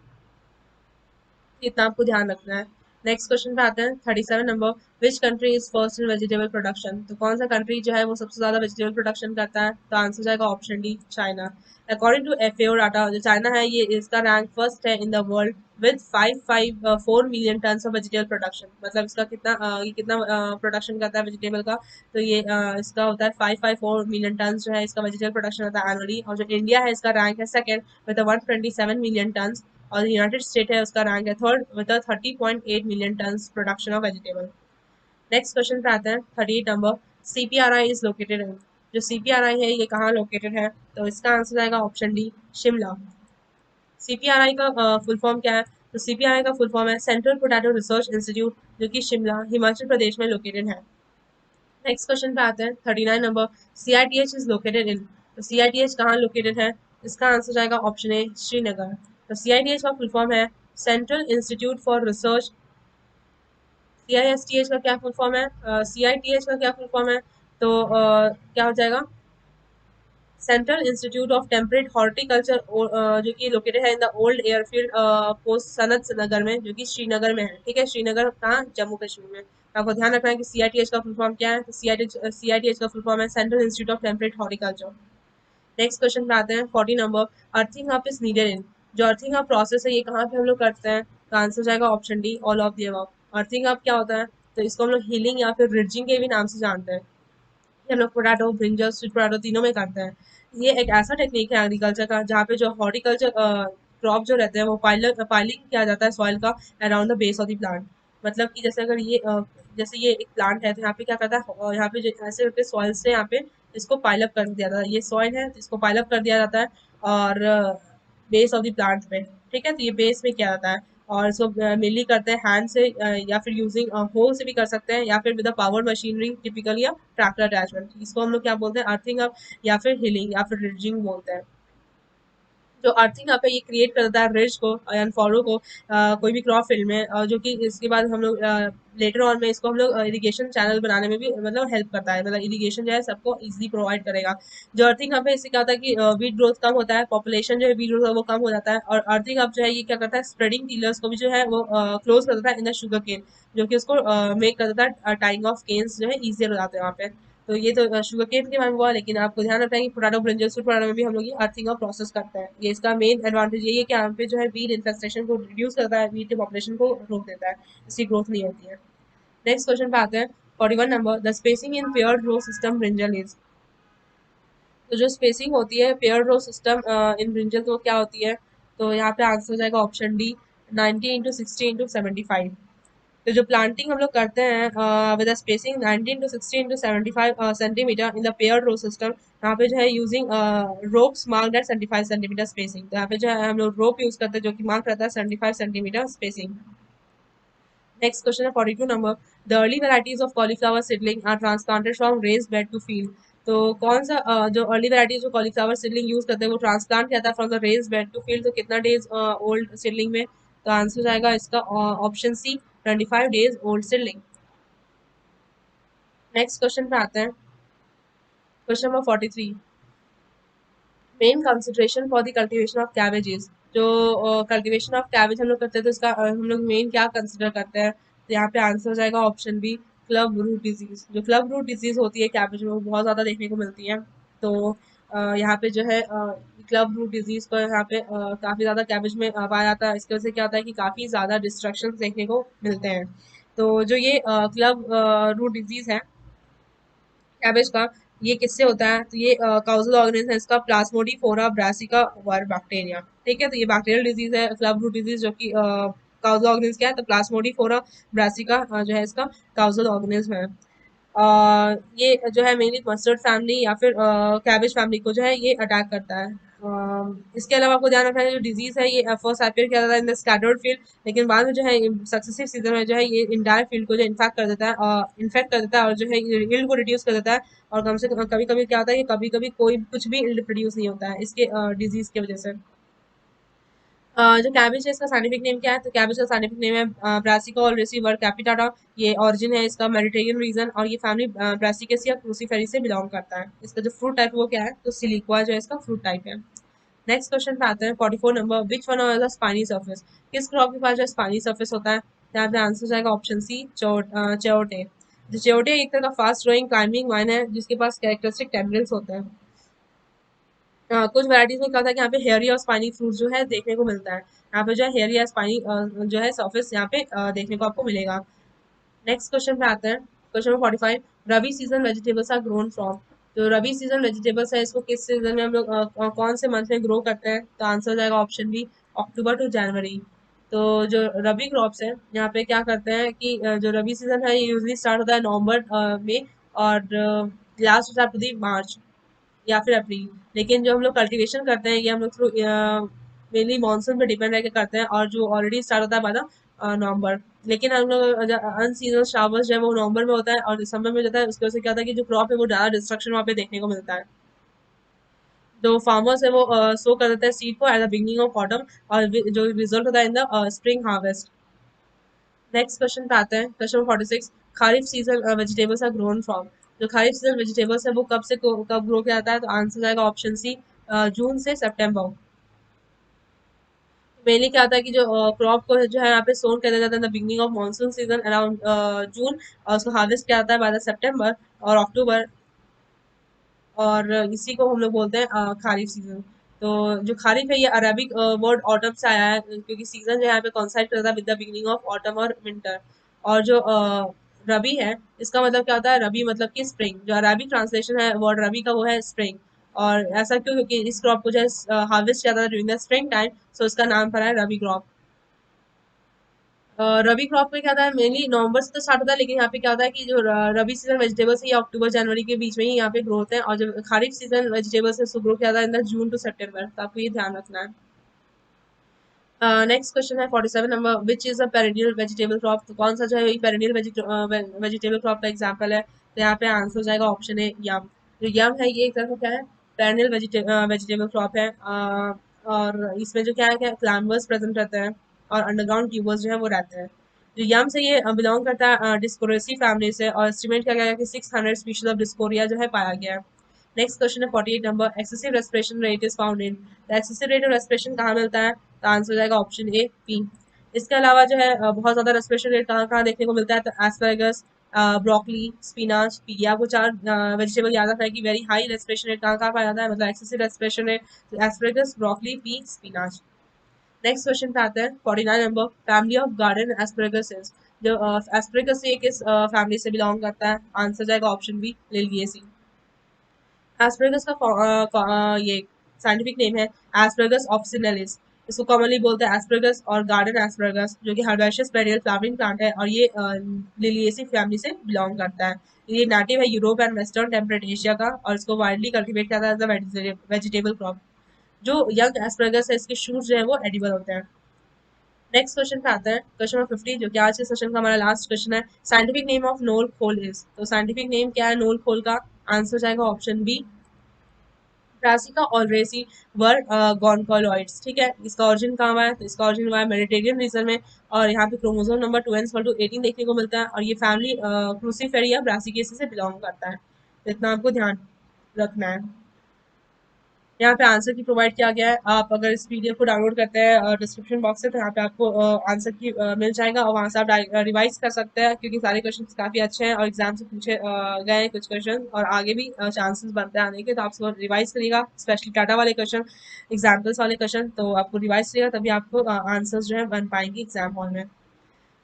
इतना आपको ध्यान रखना है। नेक्स्ट क्वेश्चन पे आते हैं। 37 number, which country is first in vegetable production. तो कौन सा कंट्री जो है वो सबसे ज्यादा वेजिटेबल प्रोडक्शन करता है? तो आंसर जाएगा option D, China. According to FAO data, जो चाइना है ये इसका रैंक फर्स्ट है in the world with 554 million ton of vegetable production. मतलब इसका कितना ये कितना प्रोडक्शन करता है वेजिटेबल का? तो ये इसका होता है 554 मिलियन टन जो है इसका वेजिटेबल प्रोडक्शन होता है एनुअली। और जो इंडिया है इसका रैंक है सेकंड विद 127 मिलियन टन। और यूनाइटेड स्टेट है उसका रैंक है third with 30.8 million ton production of vegetable. Next question पे आते हैं। 38 number, CPRI is located in. जो सीपीआरआई है ये कहाँ लोकेटेड है? तो इसका आंसर आएगा ऑप्शन डी, शिमला। सीपीआरआई का फुल फॉर्म क्या है? तो सीपीआरआई का फुल फॉर्म है सेंट्रल पोटैटो रिसर्च इंस्टीट्यूट, जो कि शिमला हिमाचल प्रदेश में लोकेटेड है। नेक्स्ट क्वेश्चन पे आते हैं। 39 नंबर, सीआईटीएच इज लोकेटेड इन। तो सीआईटीएच कहाँ लोकेटेड है? इसका आंसर जाएगा ऑप्शन ए, श्रीनगर। तो सीआईटीएच का फुल फॉर्म है सेंट्रल इंस्टीट्यूट फॉर रिसर्च। सीआईएसटीएच का क्या फुल फॉर्म है? सीआईटीएच का क्या फुल फॉर्म है? तो क्या हो जाएगा? Central institute of temperate horticulture, जो कि लोकेटेड है in the old airfield post Sanat Nagar में, जो कि श्रीनगर में है। ठीक है, श्रीनगर कहाँ? जम्मू कश्मीर में। तो आपको ध्यान रखना है कि सीआईटीएच का फुल फॉर्म क्या है? तो सीआईटीएच का फुल फॉर्म है central institute of temperate horticulture. Next question पे आते हैं। 40 number, earthing up is needed in. जो अर्थिंग अप प्रोसेस है ये कहाँ पे हम लोग करते हैं? तो आंसर जाएगा option D, all of the above. Earthing up क्या होता है? तो इसको हम लोग हीलिंग या फिर रिडजिंग के भी नाम से जानते हैं। ये हम लोग पोटैटो, ब्रिंजल, स्वीट पोटैटो तीनों में करते हैं। ये एक ऐसा टेक्निक है एग्रीकल्चर का जहाँ पे जो हॉर्टिकल्चर क्रॉप जो रहते हैं वो पाइलिंग किया जाता है सॉइल का around the base of the plant. मतलब कि जैसे अगर ये जैसे ये एक प्लांट है तो यहाँ पे क्या करता है यहाँ पे ऐसे करके सॉइल से यहाँ पे इसको पाइल अप कर दिया जाता है। ये सॉइल है तो इसको पाइल अप कर दिया जाता है और बेस ऑफ द प्लांट में। ठीक है, तो ये बेस में किया जाता है। और इसको मेनली करते हैं हैंड से या फिर यूजिंग होल से भी कर सकते हैं या फिर विद पावर मशीनरी टिपिकली या ट्रैक्टर अटैचमेंट। इसको हम लोग क्या बोलते हैं? अर्थिंग अप या फिर हिलिंग या फिर रिजिंग बोलते हैं। जो अर्थिंग अप है ये क्रिएट करता है रिज को एंड फॉलो को कोई भी क्रॉप फील्ड में, जो कि इसके बाद हम लोग लेटर ऑन में इसको हम लोग इरिगेशन चैनल बनाने में भी मतलब हेल्प करता है। मतलब इरिगेशन जो है सबको इजीली प्रोवाइड करेगा। जो अर्थिंग अप है इससे क्या होता है कि वीट ग्रोथ कम होता है, पॉपुलेशन जो है वीट ग्रोथ वो कम हो जाता है। और अर्थिंग अप जो है ये क्या करता है स्प्रेडिंग टीलर्स को भी जो है वो क्लोज कर देता है इन द शुगर केन, जो कि उसको मेक कर देता है टाइंग ऑफ केन्स जो है ईजियर हो जाते हैं वहाँ पे। तो ये तो शुगर केन के बारे में हुआ, लेकिन आपको ध्यान रखना है कि पोटैटो ब्रिंजल स्वीट पोटैटो में भी हम लोग ये अर्थिंग का प्रोसेस करते हैं। ये इसका मेन एडवांटेज यही है कि यहाँ पे जो है वीट इन्फेस्टेशन को रिड्यूस करता है, वीट के पॉपुलेशन को रोक देता है, इसकी ग्रोथ नहीं होती है। नेक्स्ट क्वेश्चन पे आते हैं। 41 number, the spacing in paired row system brinjal is. तो जो स्पेसिंग होती है paired row system in brinjal तो वो क्या होती है? तो यहाँ पे आंसर हो जाएगा ऑप्शन डी, 90 × 60 × 75। तो जो प्लांटिंग हम लोग करते हैं with spacing 19 to 16 to 75 centimetre in the paired row system, यहाँ पे जो है using ropes marked at 75 centimetre spacing. तो यहाँ पे जो है हम लोग रोप यूज करते हैं जो कि मार्क रहता है 75 सेंटीमीटर स्पेसिंग। नेक्स्ट क्वेश्चन है 42 number, the early varieties of cauliflower seedling are transplanted from raised bed to field. तो कौन सा जो अर्ली वेराइटीज जो कॉलीफ्लावर सीडलिंग यूज करते हैं वो ट्रांसप्लांट किया था from the raised bed to field, तो कितना डेज ओल्ड सीडलिंग में? तो आंसर जाएगा इसका option C, 25 days old seedling. Next question पे आते हैं, question number 43, main consideration for the cultivation of cabbages. जो कल्टीवेशन ऑफ कैबेज हम लोग करते हैं तो इसका हम लोग मेन क्या कंसिडर करते हैं? तो यहाँ पे आंसर हो जाएगा option B, club root disease. जो क्लब रूट डिजीज होती है कैबेज में वो बहुत ज़्यादा देखने को मिलती है। तो यहाँ पे जो है क्लब रूट डिजीज को यहाँ पे काफ़ी ज़्यादा कैबेज में पाया जाता है। इसकी वजह से क्या होता है कि काफ़ी ज़्यादा डिस्ट्रक्शन देखने को मिलते हैं। तो जो ये क्लब रूट डिजीज है कैबेज का, ये किससे होता है? तो ये काउजल ऑर्गेनिज्म है इसका, प्लाज्मोडिफोरा ब्रासिका वर बैक्टीरिया। ठीक है, तो ये बैक्टीरियल डिजीज है क्लब रूट डिजीज, जो कि काउजल ऑर्गेनिज्म क्या है? तो प्लाज्मोडिफोरा ब्रासिका जो है इसका काउजल ऑर्गेनिज्म है। ये जो है मेनली मस्टर्ड फैमिली या फिर कैबेज फैमिली को जो है ये अटैक करता है। इसके अलावा आपको ध्यान रखना है जो डिजीज है ये फर्स्ट अपीयर किया जाता है इन द स्कैटर्ड फील्ड, लेकिन बाद में जो है सक्सेसिव सीजन में जो है ये इंटायर फील्ड को जो इन्फेक्ट कर देता है, और जो है यील्ड को रिड्यूस कर देता है। और कम से कम कभी कभी क्या होता है कि कभी कभी कोई कुछ भी यील्ड प्रोड्यूस नहीं होता है इसके डिजीज की वजह से। जो कैबेज है इसका साइंटिफिक नेम क्या है? तो कैबेज का साइंटिफिक नेम है ब्रासिका ओलेरासिया कैपिटाटा। ये ओरिजिन है इसका मेडिटेरियन रीजन, और ये फैमिली ब्रासिकेसिया क्रूसीफेरी से बिलोंग करता है। इसका जो फ्रूट टाइप है वो क्या है? तो सिलिक्वा जो है इसका फ्रूट टाइप है। नेक्स्ट क्वेश्चन पे आते हैं 44 number, which one of the spiny surface. किस क्रॉप के पास जो स्पाइनी सर्फेस होता है? यहाँ पे आंसर जाएगा ऑप्शन सी, चयोटे। जो चयोटे एक तरह का फास्ट ग्रोइंग क्लाइंबिंग वाइन है जिसके पास कैरेक्टरिस्टिक टेंड्रिल्स होते हैं। कुछ वैराइटीज में क्या होता है कि यहाँ पे हेयरी और स्पाइनी फ्रूट जो है देखने को मिलता है। यहाँ पे जो है हेयरी या स्पाइनी जो है सर्फेस यहाँ पे देखने को आपको मिलेगा। नेक्स्ट क्वेश्चन पे आते हैं, question number 45, rabi season vegetables are grown from. तो रबी सीजन वेजिटेबल्स है इसको किस सीजन में हम लोग कौन से मंथ में ग्रो करते हैं? तो आंसर हो जाएगा ऑप्शन बी, अक्टूबर टू जनवरी। तो जो रबी क्रॉप्स है यहाँ पे क्या करते हैं कि जो रबी सीजन है ये यूजली स्टार्ट होता है नवंबर में, और लास्ट होता है अप्रैल मार्च या फिर अप्रैल। लेकिन जो हम लोग कल्टीवेशन करते हैं ये हम लोग थ्रू मेनली मानसून पे डिपेंड रह करते हैं, और जो ऑलरेडी स्टार्ट होता है बाय द नवंबर। लेकिन हम लोग अनसीजनल शावर्स जो है वो नवंबर में होता है और दिसंबर में जाता है। उसकी वजह से क्या होता है कि जो क्रॉप है वो ज़्यादा डिस्ट्रक्शन वहाँ पे देखने को मिलता है। जो फार्मर्स है वो सो कर देते हैं सीड को at the beginning of autumn, और जो रिजल्ट होता है in the spring harvest. Next question पे आते हैं, question 46, kharif season vegetables are grown from. जो खारिफ सीजन वेजिटेबल्स है वो कब ग्रो किया जाता है? तो आंसर जाएगा ऑप्शन सी, जून से सितंबर। मेनली क्या होता है कि जो क्रॉप को जो है यहाँ पे सोन कर दिया जाता है the beginning of monsoon season around June, और उसको हार्वेस्ट किया जाता है बाय द सितंबर और अक्टूबर, और इसी को हम लोग बोलते हैं खारिफ सीजन। तो जो खारिफ है ये अरबिक वर्ड ऑटम से आया है, क्योंकि सीजन जो है यहाँ पे कॉन्साइड करता है with the beginning of autumn और विंटर। और जो रबी है इसका मतलब क्या होता है? रबी मतलब कि स्प्रिंग। जो अरबिक ट्रांसलेशन है वर्ड रबी का वो है स्प्रिंग। और ऐसा क्यों? क्योंकि इस क्रॉप को जो है हार्वेस्ट किया जाता है ड्यूरिंग द स्प्रिंग टाइम, सो इसका नाम पड़ा है रबी क्रॉप। रबी क्रॉप में क्या होता है मेनली नवंबर से तो स्टार्ट होता है, लेकिन यहाँ पे क्या होता है कि जो रबी सीजन वेजिटेबल्स है ये अक्टूबर जनवरी के बीच में ही यहाँ पे ग्रो होते हैं, और जो खरीफ सीजन वेजिटेबल्स है उसको ग्रो किया जाता है इन द जून टू सितंबर। तो आपको ये ध्यान रखना है। नेक्स्ट क्वेश्चन है 47 number, which is a perennial vegetable crop. तो कौन सा जो है पेरिनियल वेजिटेबल क्रॉप का एग्जाम्पल है? तो यहाँ पे आंसर हो जाएगा ऑप्शन है यम। जो यम है ये एक तरह का क्या है? पेरिनियल वेजिटेबल क्रॉप है। और इसमें जो क्या क्लाइंबर्स प्रेजेंट रहते हैं और अंडरग्राउंड ट्यूबर्स जो है वो रहते हैं। जो यम से ये बिलोंग करता है डिस्कोरेसी फैमिली से, और एस्टिमेट किया गया है कि 600 स्पीशीज ऑफ डिस्कोरिया जो है पाया गया है। नेक्स्ट क्वेश्चन है 48 number, excessive respiration rate is found in. Excessive rate of respiration कहाँ मिलता है? तो आंसर हो जाएगा ऑप्शन ए, पी। इसके अलावा जो है बहुत ज्यादा रेस्पिरेशन रेट कहाँ कहाँ देखने को मिलता है? तो एस्पैरागस, ब्रोकली, स्पिनाच, पी। ये आपको चार वेजिटेबल याद रखना है कि वेरी हाई रेस्पिरेशन रेट कहाँ कहाँ पाया जाता है, मतलब एक्सेसिव रेस्पिरेशन रेट। तो asparagus, broccoli, P, spinach. Next question पे आते हैं 49 number, family of garden asparagus. जो एस्पैरागस ये किस फैमिली से बिलोंग करता है? आंसर जाएगा ऑप्शन बी, लिलियेसी। एस्पैरागस का ये साइंटिफिक नेम है एस्पैरागस ऑफिसिनालिस। इसको कॉमनली बोलते हैं एस्परगस और गार्डन एस्परगस, जो कि हर्बेशियस पेरियल फ्लावरिंग प्लांट है और ये लिलिएसी फैमिली से बिलोंग करता है। ये नेटिव है Europe and western temperate Asia का, और इसको वाइडली कल्टीवेट किया जाता है एज अ वेजिटेबल क्रॉप। जो यंग एस्परगस है, इसके शूट जो है वो एडिबल होते हैं। नेक्स्ट क्वेश्चन पे आता है, क्वेश्चन नंबर 50, जो कि आज के सेशन का हमारा लास्ट क्वेश्चन है। साइंटिफिक नेम ऑफ नोल खोल इज, तो साइंटिफिक नेम क्या है नोल खोल का? आंसर जाएगा ऑप्शन बी, ब्रासिका ओलरेसी वर गोनकोलॉइड्स। ठीक है, इसका ओरिजिन कहाँ हुआ है? तो इसका ओरिजिन हुआ है मेडिटेरियन रीजन में, और यहाँ पे क्रोमोसोम नंबर 2n/18 देखने को मिलता है, और ये फैमिली क्रूसीफेरिया ब्रासिकेसी से बिलोंग करता है। तो इतना आपको ध्यान रखना है। यहाँ पे आंसर की प्रोवाइड किया गया है। आप अगर इस पीडीएफ को डाउनलोड करते हैं डिस्क्रिप्शन बॉक्स से, तो यहाँ पे आपको आंसर की मिल जाएगा, और वहाँ से आप रिवाइज कर सकते हैं, क्योंकि सारे क्वेश्चंस काफी अच्छे हैं और एग्जाम से पूछे गए हैं कुछ क्वेश्चन, और आगे भी चांसेस बनते हैं आने के। तो आप उसको रिवाइज करिएगा, स्पेशली टाटा वाले क्वेश्चन, एग्जाम्पल्स वाले क्वेश्चन, तो आपको रिवाइज करिएगा, तभी आपको आंसर्स जो है बन पाएंगे एग्जाम हॉल में।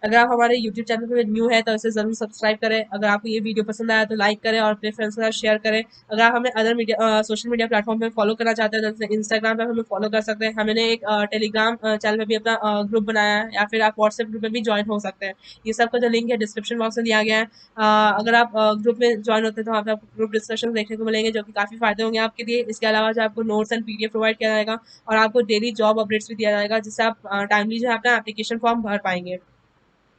अगर आप हमारे यूट्यूब चैनल पे न्यू है तो इसे ज़रूर सब्सक्राइब करें। अगर आपको ये वीडियो पसंद आया तो लाइक करें और अपने फ्रेंड्स के साथ शेयर करें। अगर आप हमें other media social media platform पे फॉलो करना चाहते हैं, जैसे इंस्टाग्राम पे हमें फॉलो कर सकते हैं। हमने एक टेलीग्राम चैनल पे भी अपना ग्रुप बनाया है, या फिर आप व्हाट्सएप ग्रुप में भी ज्वाइन हो सकते हैं। ये सब का जो लिंक है डिस्क्रिप्शन बॉक्स में दिया गया है। अगर आप ग्रुप में ज्वाइन होते हैं तो वहाँ पे आपको ग्रुप डिस्कशन देखने को मिलेंगे, जो कि काफ़ी फायदे होंगे आपके लिए। इसके अलावा जो आपको नोट्स एंड पीडीएफ प्रोवाइड किया जाएगा, और आपको डेली जॉब अपडेट्स भी दिया जाएगा, जिससे आप टाइमली जो है अपना एप्लीकेशन फॉर्म भर पाएंगे।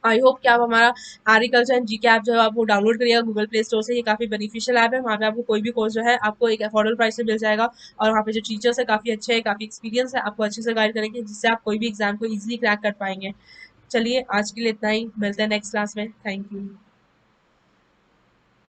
आई होप कि आप हमारा एग्रीकल्चर एंड जीके ऐप जो है आप वो डाउनलोड करिएगा गूगल प्ले स्टोर से। ये काफ़ी बेनिफिशियल ऐप है, वहाँ पे आपको कोई भी कोर्स जो है आपको एक अफोर्डेबल प्राइस में मिल जाएगा, और वहाँ पे जो टीचर्स है काफ़ी अच्छे हैं, काफ़ी एक्सपीरियंस है, आपको अच्छे से गाइड करेंगे, जिससे आप कोई भी एग्जाम को ईजिली क्रैक कर पाएंगे। चलिए आज के लिए इतना ही, मिलते हैं नेक्स्ट क्लास में। Thank you.